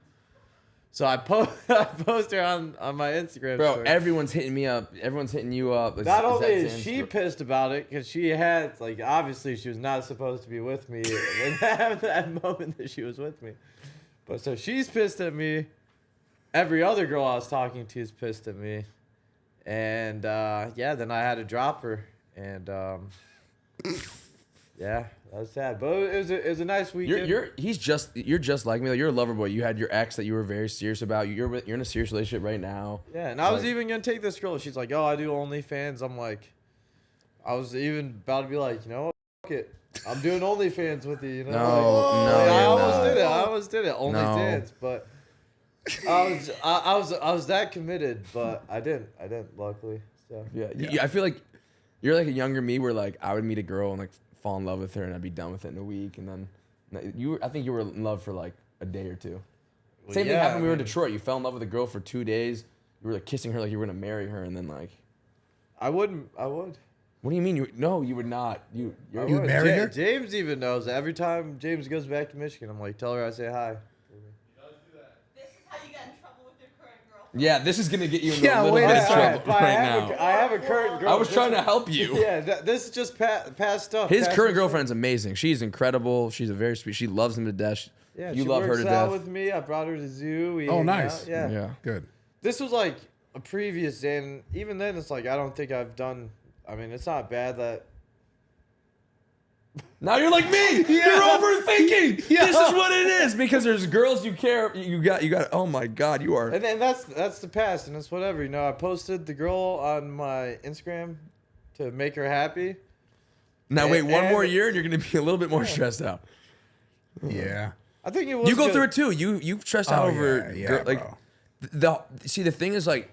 So I post her on my Instagram. Bro, story. everyone's hitting me up. Everyone's hitting you up. Not only that is Zan's she story? pissed about it, because she had, like, obviously she was not supposed to be with me in that moment that she was with me. But so she's pissed at me. Every other girl I was talking to is pissed at me. And, yeah, then I had to drop her. And, yeah, that was sad. But it was a nice weekend. You're just like me. Like, you're a lover boy. You had your ex that you were very serious about. You're in a serious relationship right now. Yeah, and I was Like- even going to take this girl. She's like, oh, I do OnlyFans. I'm like, I was even about to be like, you know what, fuck it. I'm doing OnlyFans with you, you know? I almost did it. OnlyFans, but I was that committed, but I didn't, luckily. So Yeah. I feel like you're like a younger me where like I would meet a girl and like fall in love with her and I'd be done with it in a week, and then I think you were in love for like a day or two. Well, Same thing yeah, happened when we were in I mean- Detroit. You fell in love with a girl for 2 days. You were like kissing her like you were gonna marry her, and then like, I would. what do you mean? You would not. You're You married her? James even knows that. Every time James goes back to Michigan, I'm like, tell her I say hi. This is how you get in trouble with your current girlfriend. Yeah, this is gonna get you in Yeah, a little wait bit a of second. trouble But right now. I have a current girl. I was trying to help you. Yeah, this is just past stuff. His past current stuff. girlfriend's amazing. She's incredible. She's a very sweet. She loves him to death. Yeah, You she love her works to out death. with me. I brought her to the zoo. We Oh, hang nice. out. Yeah. Yeah. good. This was like a previous, and even then, it's like I don't think I've done. I mean, it's not bad that. Now you're like me. You're overthinking. This is what it is because there's girls you care. You got. Oh my God, you are. And then that's the past, and it's whatever. You know, I posted the girl on my Instagram to make her happy. Now wait one and- more year and you're gonna be a little bit more stressed out. Yeah. I think it was. You go good. through it too. You've stressed out Oh, over yeah, like bro. the thing is like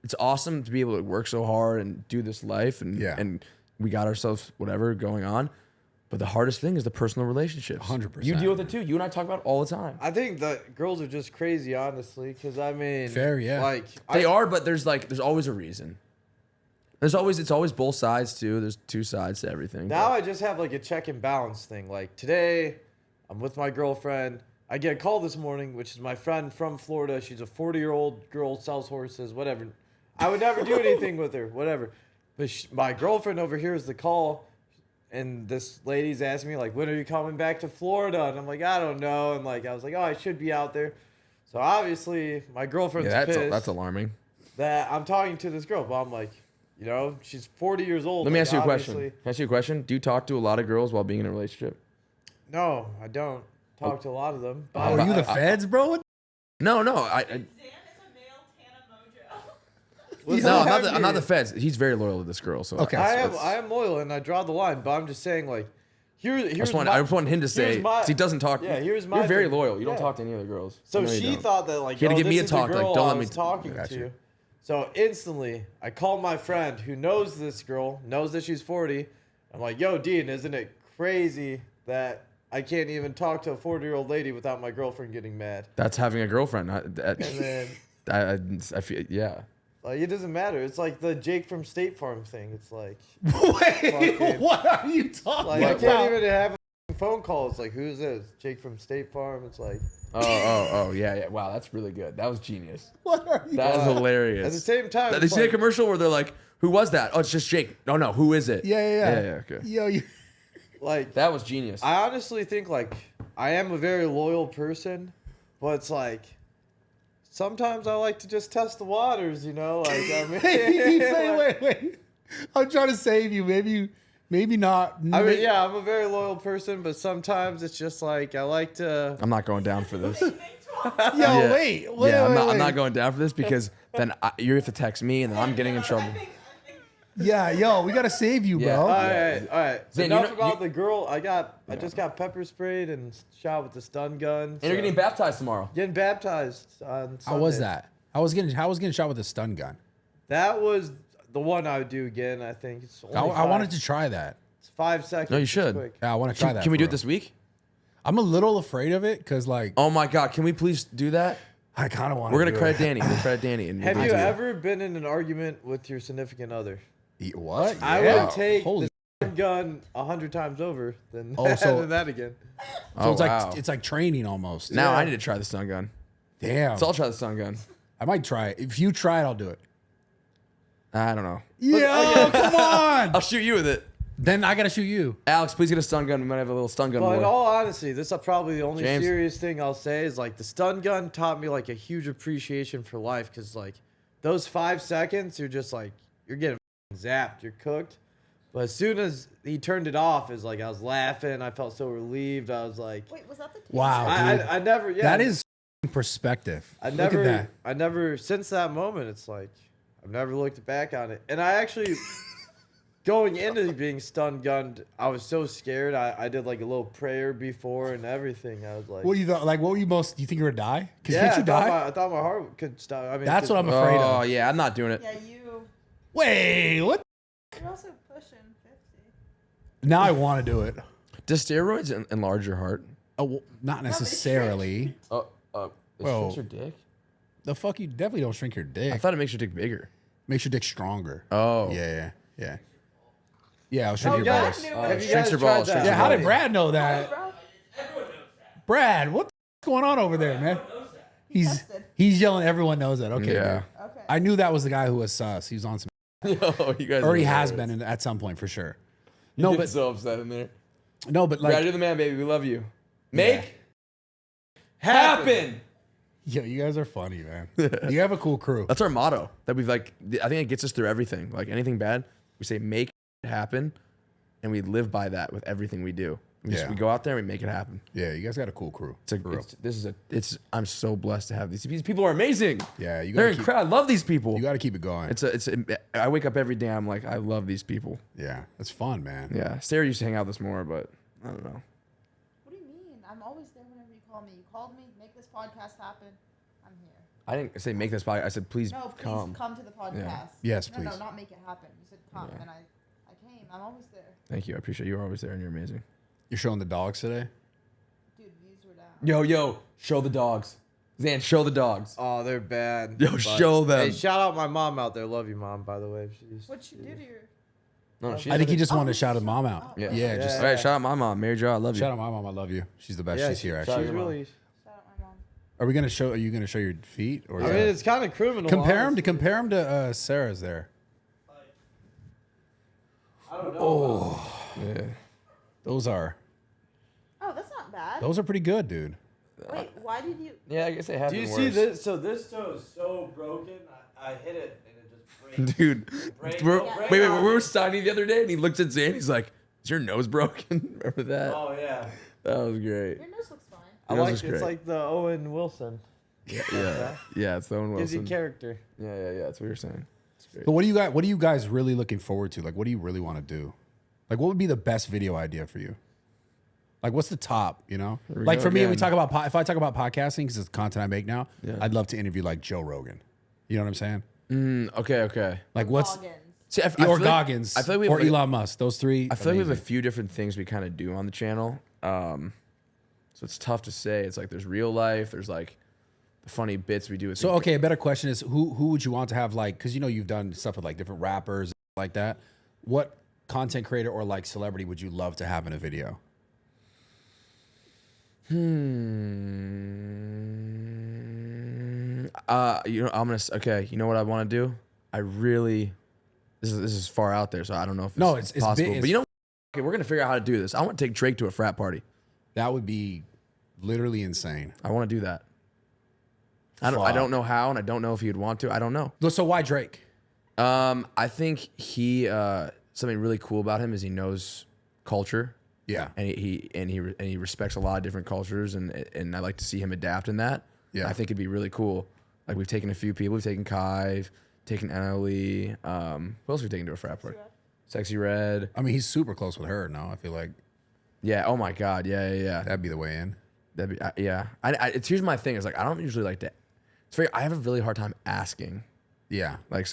it's awesome to be able to work so hard and do this life and Yeah. and we got ourselves whatever going on. But the hardest thing is the personal relationships. 100%. You deal with it too. You and I talk about it all the time. I think that girls are just crazy, honestly, because I mean, Fair, yeah. Like They are, but there's always a reason. It's always both sides too. There's two sides to everything. Now but- I just have like a check and balance thing. Like today, I'm with my girlfriend. I get a call this morning, which is my friend from Florida. She's a 40-year-old girl, sells horses, whatever. I would never do anything with her, whatever. But my girlfriend over here is the call, and this lady's asking me like, when are you coming back to Florida? And I'm like, I don't know. And like I was like, oh, I should be out there. So obviously my girlfriend's yeah, pissed that's alarming. that I'm talking to this girl, but I'm like, you know, she's 40 years old. Let me like, ask you a question. obviously- Can I ask you a question? Do you talk to a lot of girls while being in a relationship? No, I don't talk to a lot of them. Oh, are you the feds, bro? No. Zan is a male Tana Mojo. What's No, that I'm not the mean? feds. He's very loyal to this girl. So Okay. I am loyal and I draw the line, but I'm just saying like, I here's just my, want him to say here's my- 'cause he doesn't talk. Yeah, here's my You're very thing. loyal. You don't Yeah. talk to any other girls. I So know you she don't. thought that like, He had to oh, give me this a is the talk, like, girl don't I let me was talking Got to. you. So instantly, I called my friend who knows this girl, knows that she's 40. I'm like, yo, Dean, isn't it crazy that I can't even talk to a 40-year-old lady without my girlfriend getting mad? That's having a girlfriend. And then, I feel, yeah. like, it doesn't matter. It's like the Jake from State Farm thing. It's like, Wait, fucking- what are you talking like I about? can't even have a phone call. It's like, who's this? Jake from State Farm. It's like, Oh, yeah. Wow, that's really good. That was genius. What are you? That is hilarious. at the same time, They it's see a like, commercial where they're like, "Who was that? Oh, it's just Jake." No, who is it? Yeah. Okay. Yo, you. like That was genius. I honestly think like I am a very loyal person, but it's like sometimes I like to just test the waters, you know? Like I mean, Wait. I'm trying to save you. Maybe not. I mean, yeah, I'm a very loyal person, but sometimes it's just like I like to. I'm not going down for this. Yo, Yeah. wait. I'm not going down for this because then you have to text me and then I'm getting in trouble. Yeah, yo, we gotta save you, Yeah. bro. All right. Zane, Enough you know- about the girl. I just got pepper sprayed and shot with the stun gun. And you're getting baptized tomorrow. getting baptized on Sunday. How was that? I was getting shot with a stun gun. That was the one I would do again. I think it's. Only I wanted to try that. It's 5 seconds. No, you it's should. quick. Yeah, I want to try that. Can we for do it real. this week? I'm a little afraid of it because, like, Oh my God, can we please do that? I kind of want. We're gonna credit Danny. We'll credit Danny. And Have we'll you do it. ever been in an argument with your significant other? What? I Yeah. would take Holy. the gun 100 times over than, Oh, so- than that again. So it's wow. like it's like training almost. Now Yeah. I need to try the stun gun. Damn. So I'll try the stun gun. I might try it. If you try it, I'll do it. I don't know. Yo, come on. I'll shoot you with it. Then I gotta shoot you. Alex, please get a stun gun. We might have a little stun gun But in war. all honesty, this is probably the only James. serious thing I'll say is like the stun gun taught me like a huge appreciation for life because like those 5 seconds, you're just like you're getting zapped, you're cooked. But as soon as he turned it off, is like I was laughing, I felt so relieved. I was like, Wait, was that the taser? Wow, dude. I never, yeah, That is perspective. I Look at that. I never since that moment. It's like I've never looked back on it, and I actually. Going into being stun gunned, I was so scared. I did like a little prayer before and everything. I was like, What you thought? Like, what were you most? Do you think you were gonna die? Cause yeah, can't you die? I thought my heart could stop. I mean, That's what I'm 'cause- afraid Oh of. yeah, I'm not doing it. Yeah, you. Wait, what? You're also pushing 50. Now I want to do it. Does steroids enlarge your heart? Oh, well, not necessarily. It Whoa. shrinks your dick. The fuck, you definitely don't shrink your dick. I thought it makes your dick bigger. Makes your dick stronger. Oh. Yeah. I'll shrink Oh, your guys, balls. knew have it. you Shrinks guys your tried balls, that? shrinks Yeah, your how did balls. Brad know that? Bro, Brad, what the f- going on over there, man? tested. He's yelling. Everyone knows that. Okay, Yeah. dude. Okay. I knew that was the guy who was sus. He was on some, Yo, you guys. or are he has hilarious. been at some point for sure. You No, get but so upset in there. like, Brad, you're the man, baby. We love you. Make happen. yo, you guys are funny, man. You have a cool crew. That's our motto. That we've like. I think it gets us through everything. Like anything bad, we say make it happen, and we live by that with everything we do. Yeah. We go out there and we make it happen. Yeah, you guys got a cool crew. It's a, For real. I'm so blessed to have these people are amazing. Yeah, you They're gotta keep, incredible. I love these people. you got to keep it going. I wake up every day. I'm like, I love these people. Yeah, it's fun, man. Yeah. Sarah used to hang out with us more, but I don't know. What do you mean? I'm always there whenever you call me. You called me, make this podcast happen. I'm here. I didn't say make this podcast. I said please No, please come. come to the podcast. Yes, No, please. not make it happen. You said come, Yeah. and I came. I'm always there. Thank you. I appreciate you. You're always there and you're amazing. You're showing the dogs today. Dude, views were down. Yo, show the dogs. Zan, show the dogs. Oh, they're bad. Yo, but- show them. Hey, shout out my mom out there. Love you, mom. By the way, she's. What'd you do to your? No, she's I think he just Oh, wanted to shout his shout- mom out. oh, Yeah. Yeah, just All right, shout out my mom, Mary Jo. I love you. shout out my mom. I love you. She's the best. Yeah, She's here shout She's actually. your mom. really. Shout out my mom. Are we gonna show? Are you gonna show your feet or? I mean, it's kind of criminal. compare honestly. him to Sarah's there. I don't know. Yeah. Those are Oh, that's not bad. pretty good, dude. Wait, why did you? Yeah, I guess they have Do you been see worse. this? So this toe is so broken. I hit it and it just breaks. Dude, Break- we're, don't break wait, out. we were signing the other day, and he looked at Zan. He's like, "Is your nose broken?" Remember that? Oh yeah. That was great. Your nose looks fine. I Yours like is it's great. like the Owen Wilson. Yeah. It's the Owen Gives you Wilson. character. Yeah. That's what you're saying. It's great. But what are you guys really looking forward to? Like, what do you really want to do? Like, what would be the best video idea for you? Like, what's the top? You know, we like go for me, we again. talk about if I talk about podcasting because it's the content I make now. Yeah. I'd love to interview like Joe Rogan. You know what I'm saying? Okay. Like what's Goggins. See, or Goggins I feel like we have or Elon Musk? Those three. I feel like we have a amazing. few different things we kind of do on the channel. So it's tough to say. It's like there's real life. There's like the funny bits we do. With So okay, a better question is who would you want to have like because you've done stuff with like different rappers and like that. What content creator or like celebrity would you love to have in a video? Okay. You know what I want to do? I really. This is far out there, so I don't know if it's it's possible. big, but okay, we're gonna figure out how to do this. I want to take Drake to a frat party. That would be literally insane. I want to do that. I don't know how, and I don't know if he would want to. I don't know. So why Drake? I think he something really cool about him is he knows culture. Yeah. And he respects a lot of different cultures, and I like to see him adapt in that. Yeah. I think it'd be really cool. Like we've taken a few people. We've taken Kai, taken NLE. Who else have we taken to a frat party? Sexy Red. I mean, he's super close with her now. I feel like Yeah. Oh my God. Yeah. that'd be the way in. That'd be yeah. Here's my thing. Is like I don't usually like to. I have a really hard time asking. Yeah. But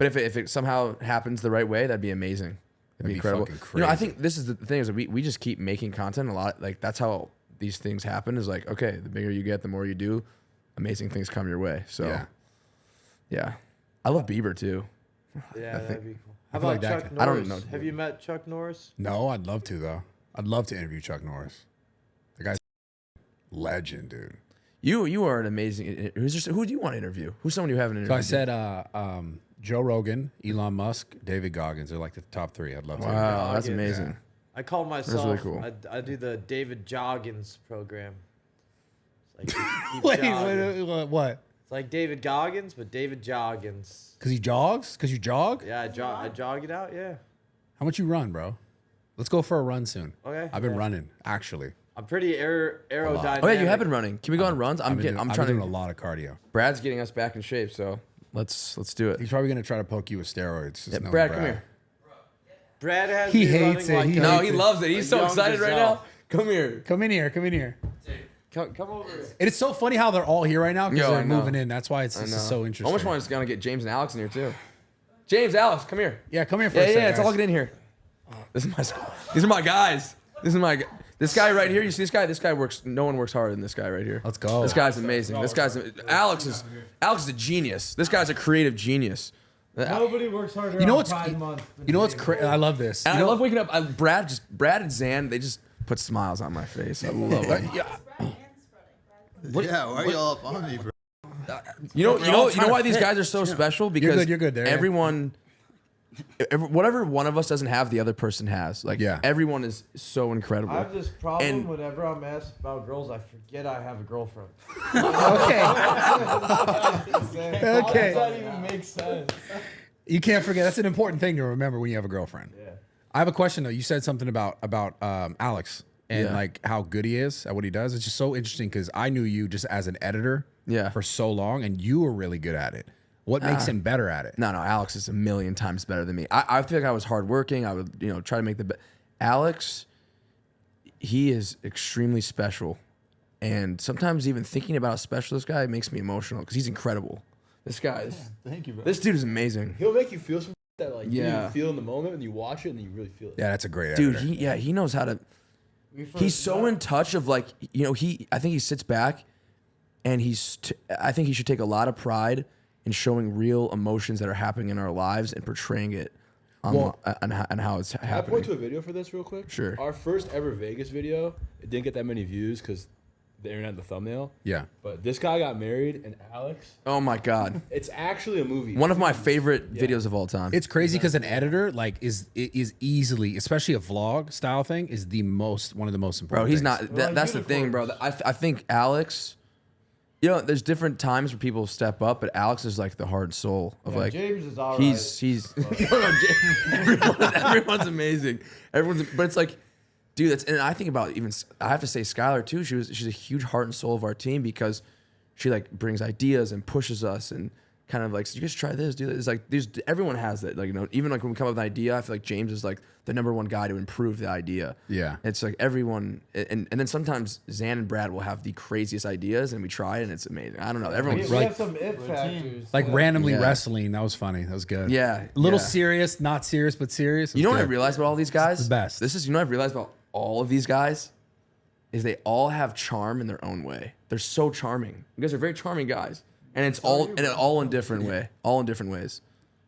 if it somehow happens the right way, that'd be amazing. That'd be incredible. fucking I crazy. think this is the thing is that we just keep making content a lot. Like that's how these things happen. Is like okay, the bigger you get, the more you do, amazing things come your way. So yeah. I love Bieber too. Yeah, that'd be cool. How feel like about that Chuck could- Norris? I don't know. Have you met Chuck Norris? No, I'd love to though. I'd love to interview Chuck Norris. The guy's legend, dude. You are an amazing. Who do you want to interview? Who's someone you haven't interviewed? So I said Joe Rogan, Elon Musk, David Goggins. They're like the top three. I'd love to. Wow, that's Goggins. amazing. I call myself. really cool. I do the David Joggins program. It's like keep Wait, jogging. what? It's like David Goggins, but David Joggins. Because he jogs? Because you jog? Yeah, I jog it out. Yeah. How much you run, bro? Let's go for a run soon. Okay. I've been running, actually. I'm pretty aerodynamic. Oh yeah, you have been running. Can we go on runs? I'm I've trying been doing to. a lot of cardio. Brad's getting us back in shape, so let's do it. He's probably going to try to poke you with steroids. Just knowing Brad, come here. Brad has He me hates running it. like No, a- he loves it. He's a so young excited right gazelle. now. Come here. Come in here. Come in here. Come over here. And it's so funny how they're all here right now because Yo, I they're know. moving in. That's why it's this is so interesting. Almost want to gonna get James and Alex in here too. James, Alex, come here. Yeah, come here for Yeah, a second. let's all get in here. This is my school. These are my guys. This guy right here. You see this guy? This guy works. No one works harder than this guy right here. Let's go. This guy's amazing. Alex is a genius. This guy's a creative genius. Nobody works harder. You know on what's Pride Month than you know what's James. crazy? I love this. And You I know- love waking up. Brad and Zan. They just put smiles on my face. I love it. Yeah, Yeah, why are y'all up on me, bro? You know why these guys are so special? Because You're good there, yeah. everyone, whatever one of us doesn't have, the other person has. Like Yeah. everyone is so incredible. I have this problem And- whenever I'm asked about girls, I forget I have a girlfriend. okay. How Okay. does that even make sense? You can't forget. That's an important thing to remember when you have a girlfriend. Yeah. I have a question though. You said something about Alex and Yeah. like how good he is at what he does. It's just so interesting because I knew you just as an editor Yeah. for so long, and you were really good at it. What makes him better at it? No, Alex is a million times better than me. I feel like I was hardworking. I would, try to make the best. Alex, he is extremely special. And sometimes even thinking about how special this guy makes me emotional because he's incredible. This guy is, Thank you, bro. this dude is amazing. He'll make you feel some that like Yeah. you feel in the moment and you watch it and you really feel it. Yeah, that's a great Dude, editor. he knows how to. He's so in touch of like, I think he sits back and I think he should take a lot of pride in showing real emotions that are happening in our lives and portraying it on how it's Can I happening. point to a video for this real quick? Sure. Our first ever Vegas video, it didn't get that many views because the internet and the thumbnail. Yeah. But this guy got married and Alex, Oh my God. it's actually a movie. One of my favorite videos of all time. It's crazy because an editor like is easily, especially a vlog style thing, is one of the most Bro, important. he's things. not. That's the thing, bro. I think Alex. There's different times where people step up, but Alex is like the heart soul of like. James is all He's. Everyone's amazing. But it's like, dude. And I think about I have to say Skylar too. She's a huge heart and soul of our team because she like brings ideas and pushes us and kind of like, so you guys try this, do this. It's like everyone has that. Like, you know, even like when we come up with an idea, I feel like James is like the #1 guy to improve the idea. Yeah. It's like everyone, and then sometimes Zan and Brad will have the craziest ideas, and we try it, and it's amazing. I don't know. We, Everyone's we like- have some it factors. Like randomly Yeah. wrestling. That was funny. That was good. Yeah, A little yeah. serious, not serious, but serious. It You know was what I good. realized about all these guys? the best. You know what I've realized about all of these guys is they all have charm in their own way. They're so charming. You guys are very charming guys, and it's all in different way, all in different ways.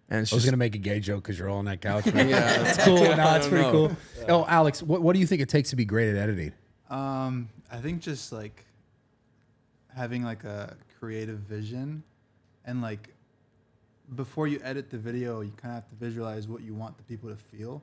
And it's I was just gonna make a gay joke because you're all on that couch. Right? yeah, It's cool. No, I it's don't pretty know. cool. Oh, Alex, what do you think it takes to be great at editing? I think just like having like a creative vision, and like before you edit the video, you kind of have to visualize what you want the people to feel,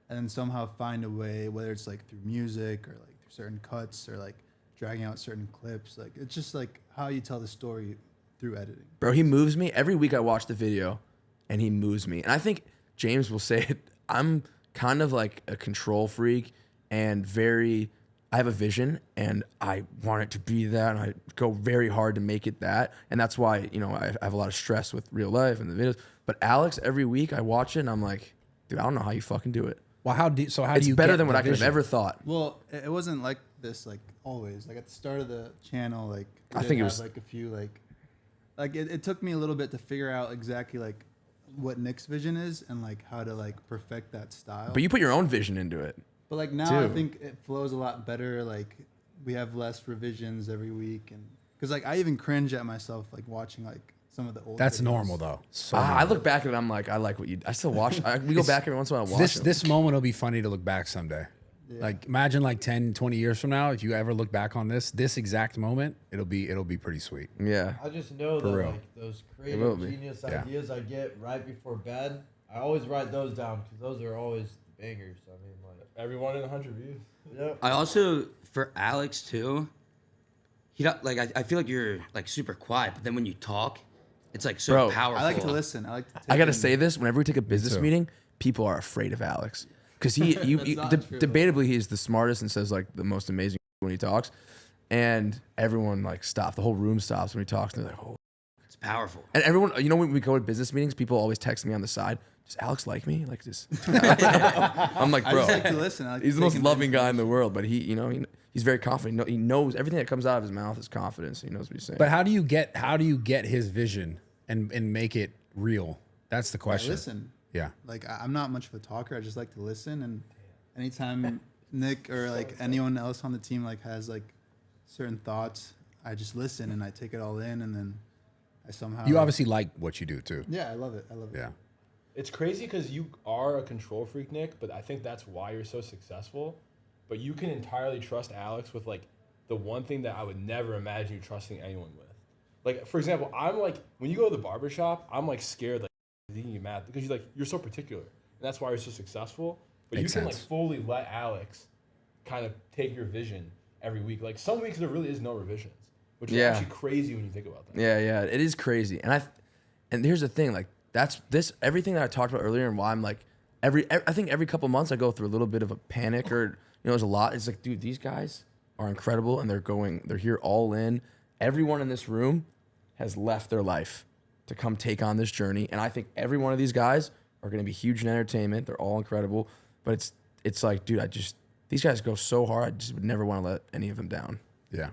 and then somehow find a way, whether it's like through music or like through certain cuts or like dragging out certain clips. Like it's just like how you tell the story through editing. Bro, he moves me. Every week I watch the video and he moves me. And I think James will say it. I'm kind of like a control freak and I have a vision and I want it to be that. And I go very hard to make it that. And that's why, you know, I have a lot of stress with real life and the videos. But Alex, every week I watch it and I'm like, dude, I don't know how you fucking do it. Well, how do It's you better get than what the I could have vision? ever thought. Well, it wasn't like this like always. Like at the start of the channel, like I did think it have, was- like a few like it took me a little bit to figure out exactly like what Nick's vision is and like how to like perfect that style. But you put your own vision into it. But like now I too. think it flows a lot better. Like we have less revisions every week, and because like I even cringe at myself like watching like some of the old. That's videos. normal though. So I normal. look back at it, I'm like, I like what you. I still watch. We go back every once in a while and watch them. this moment will be funny to look back someday. Yeah. Like imagine like 10, 20 years from now, if you ever look back on this exact moment, it'll be pretty sweet. Yeah. I just know For that real. like those will creative be. genius Yeah. ideas I get right before bed, I always write those down because those are always bangers. I mean, like, Everyone in 100 views. yep. I also, for Alex too, he don't, like I feel like you're like super quiet, but then when you talk, it's like so Bro, powerful. I like to listen. I like to. Take I gotta in- say this: whenever we take a business too. meeting, people are afraid of Alex because debatably he's the smartest and says like the most amazing when he talks, and everyone like stops. The whole room stops when he talks. And they're like, "Oh!" It's powerful. And everyone, you know, when we go to business meetings, people always text me on the side. Does Alex like me? Like this? I'm like, I bro, just like to listen. I like to he's the take most in loving guy in the information. world. But he's very confident. He knows everything that comes out of his mouth is confidence. He knows what he's saying. But how do you get his vision and make it real? That's the I question. listen. Yeah. Like I'm not much of a talker. I just like to listen, and anytime Nick or like anyone else on the team like has like certain thoughts, I just listen and I take it all in, and then I somehow. You obviously like what you do too. Yeah, I love it. I love it. Yeah. It's crazy because you are a control freak, Nick, but I think that's why you're so successful. But you can entirely trust Alex with like the one thing that I would never imagine you trusting anyone with. Like, for example, I'm like, when you go to the barbershop, I'm like scared, like, he's gonna get mad because you're so particular. And that's why you're so successful. But Makes you can sense. like fully let Alex kind of take your vision every week. Like some weeks there really is no revisions, which is Yeah. actually crazy when you think about that. Yeah, it is crazy. And here's the thing, like everything that I talked about earlier and why I'm like I think every couple months I go through a little bit of a panic or there's a lot. It's like, dude, these guys are incredible and they're here all in. Everyone in this room has left their life to come take on this journey. And I think every one of these guys are gonna be huge in entertainment. They're all incredible. But it's like, dude, these guys go so hard, I just would never want to let any of them down. Yeah.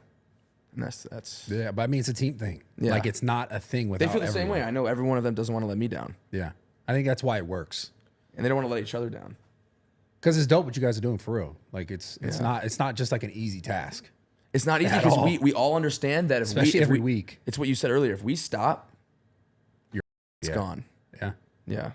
And that's Yeah. But I mean, it's a team thing. Yeah. Like it's not a thing they without feel the same everyone. way. I know every one of them doesn't want to let me down. Yeah. I think that's why it works. And they don't want to let each other down. Because it's dope what you guys are doing for real. Like it's Yeah. not just like an easy task. It's not easy At because all. we all understand that Especially if every we, week. It's what you said earlier. If we stop, it's Yeah. gone. Yeah. Yeah.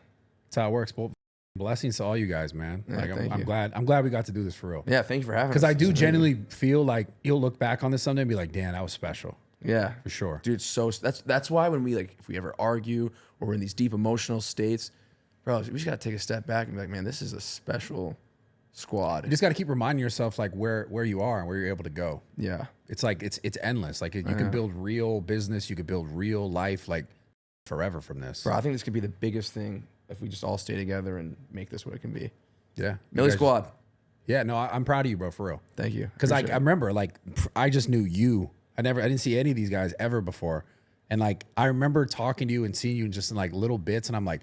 That's how it works. Well, blessings to all you guys, man. Yeah, Like thank I'm you. glad we got to do this for real. Yeah. Thank you for having us. Because I do This is amazing. genuinely feel like you'll look back on this someday and be like, damn, that was special. Yeah. For sure. Dude, that's why when we if we ever argue or we're in these deep emotional states, bro, we just gotta take a step back and be like, man, this is a special squad. You just got to keep reminding yourself like where you are and where you're able to go. Yeah. It's like it's endless. Like you can build real business, you could build real life like forever from this. Bro, I think this could be the biggest thing if we just all stay together and make this what it can be. Yeah. You Millie guys- Squad. Yeah, no, I'm proud of you, bro, for real. Thank you. Because I Appreciate it. remember like I just knew you. I didn't see any of these guys ever before. And like, I remember talking to you and seeing you just in like little bits. And I'm like,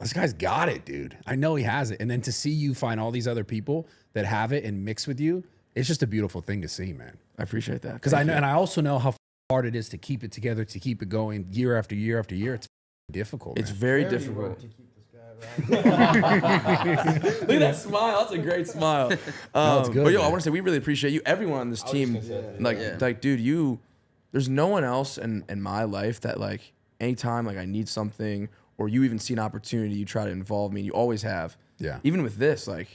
this guy's got it, dude. I know he has it. And then to see you find all these other people that have it and mix with you, it's just a beautiful thing to see, man. I appreciate that. Because I know, and I also know how hard it is to keep it together, to keep it going year after year after year. It's difficult. It's man. very Very difficult. work to keep this guy around. Look at that smile. That's a great smile. No, it's good, But yo, I man. want to say we really appreciate you. Everyone on this team, just gonna say that, like, yeah. like, dude, there's no one else in my life that like anytime like I need something or you even see an opportunity, you try to involve me. And you always have. Yeah. Even with this, I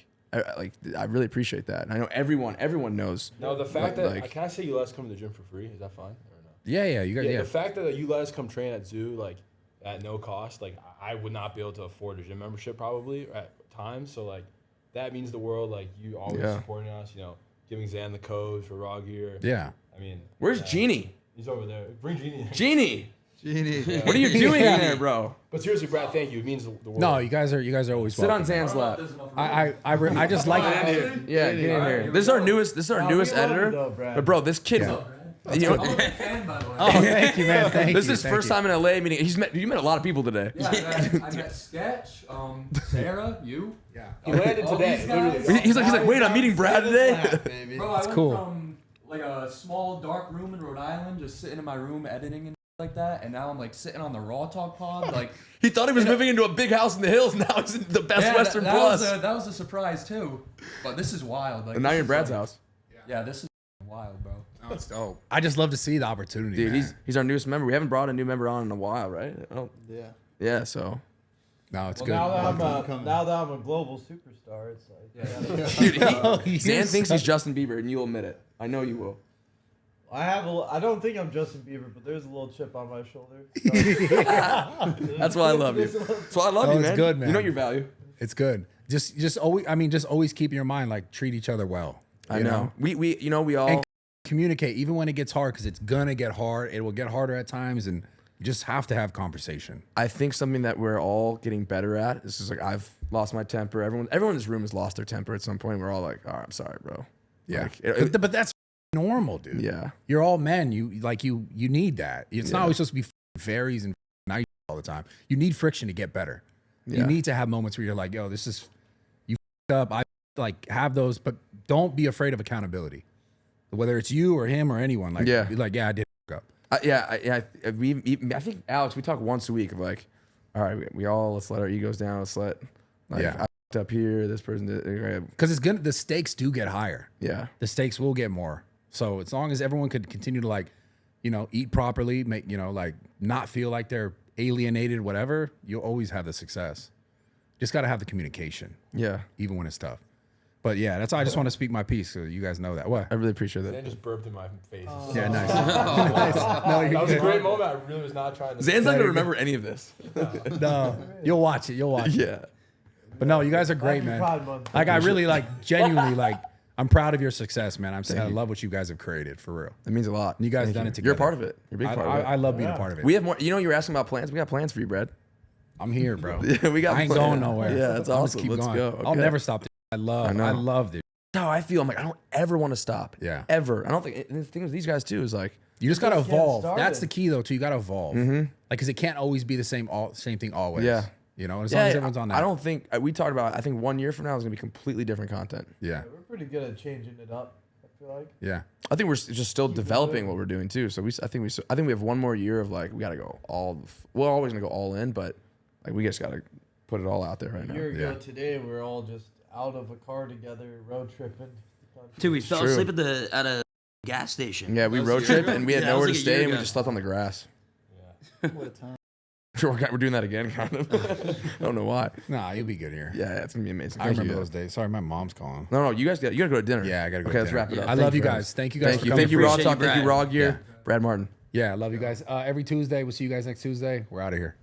really appreciate that. And I know everyone knows. No, the fact that like- can I say you let us come to the gym for free? Is that fine or no? Yeah, you got Yeah, yeah. the fact that you let us come train at Zoo, like at no cost, like I would not be able to afford a gym membership probably at times. So like that means the world. Like you always Yeah. supporting us. You know, giving Zan the code for rawgear. Yeah. I mean, Where's yeah, Jeannie? He's over there. Bring Jeannie. in. Jeannie, Genie. what are you doing in there, bro? But seriously, Brad, thank you. It means the world. No, you guys are always Sit on welcome. Zan's lap. I just like Yeah, get in here. This is our newest. we love editor. you though, Brad. But bro, this kid. You know, Oh, thank you, man. Thank this you. is his thank first you. time in LA meeting. You met a lot of people today. Yeah, I met Sketch, Sarah, you. Yeah. He landed All today. these guys. Literally. He's like, wait, I'm meeting Brad today. Bro, I went cool. from like a small dark room in Rhode Island, just sitting in my room editing and like that, and now I'm like sitting on the Raw Talk pod, like. He thought he was moving into a big house in the hills. Now he's in the Best Yeah, Western that Plus. that was a surprise too, but this is wild. Like, And now this you're in is, Brad's like- house. Yeah, this is wild, bro. Oh, it's dope. I just love to see the opportunity, Dude, man. he's our newest member. We haven't brought a new member on in a while, right? Oh, Yeah. yeah, so. No, it's Well, good. now that I'm a global superstar, it's like Dude, Zan thinks he's Justin Bieber, and you'll admit it. I know you will. I don't think I'm Justin Bieber, but there's a little chip on my shoulder. That's why I love you. That's why I love Oh, you, it's man. good, man. You know your value. It's good. Just always keep in your mind, like, treat each other well. I you know. We all. And communicate even when it gets hard, because it's gonna get hard. It will get harder at times, and you just have to have conversation. I think something that we're all getting better at. This is like I've lost my temper. Everyone in this room has lost their temper at some point. We're all like, "All right, I'm sorry, bro." Yeah, Like, but that's normal, dude. yeah. You're all men. You need that. It's not always supposed to be fairies and nice all the time. You need friction to get better. Yeah. You need to have moments where you're like, yo, this is you up. I like have those, but don't be afraid of accountability. Whether it's you or him or anyone, like, Yeah. be like, yeah, I did up. I think Alex, we talk once a week of like, all right, we all let's let our egos down. Let's let like Yeah. I f***ed up here. This person did. Because it's gonna, the stakes do get higher. Yeah. The stakes will get more. So as long as everyone could continue to like, eat properly, make, like not feel like they're alienated, whatever, you'll always have the success. Just got to have the communication, Yeah. even when it's tough. But yeah, that's why I just want to speak my piece so you guys know that. What? I really appreciate that. Zan just burped in my face. Yeah, nice. Nice. No, That you're was a good. great moment. I really was not trying to. Zan's not gonna remember any of this. No, you'll watch it. You'll watch it. Yeah. But no, you guys are great, Happy man. Pride Month. Like, I really genuinely I'm proud of your success, man. I love what you guys have created, for real. That means a lot. You guys Thank done you. it You're a together. part of it. You're a big part of it. I love being a part of it. We have more. You were asking about plans. We got plans for you, Brad. I'm here, bro. Yeah, we got I ain't plans. going nowhere. Yeah, that's I'll just awesome. keep Let's going. go. I'll Okay. never stop. I know. love this. That's how I feel. I'm like, I don't ever want to stop. Yeah. Ever. I don't think. And the thing with these guys too is like, You just gotta just get evolve. started. That's the key, though. Too. You gotta evolve. Like, because it can't always be the same thing always. Yeah. As long as everyone's on that. I don't think we talked about. I think 1 year from now is gonna be completely different content. Yeah. We're pretty good at changing it up, I feel like. Yeah. I think we're just still developing what we're doing too. So I think we have 1 more year of like we gotta go all. We're always gonna go all in, but like we just gotta put it all out there right A now. year ago Yeah. today, we were all just out of a car together, road tripping. Dude, we fell True. asleep at a gas station. Yeah, we That was road a year trip ago. and we had Yeah, that nowhere to was like a stay year and we ago. just slept on the grass. What a time. We're doing that again, kind of. I don't know why. Nah, you'll be good here. Yeah, it's gonna be amazing. I Thank remember you. those days. Sorry, my mom's calling. No, you guys gotta go to dinner. Yeah, I gotta go. Okay, to let's dinner. wrap it up. I Thank love you for guys. Thank you guys. Thank for you. coming. Thank you, Raw Appreciate Talk. you, Thank you, Brad. Raw Gear. Yeah. Brad Martyn. Yeah, I love you guys. Every Tuesday, we'll see you guys next Tuesday. We're out of here.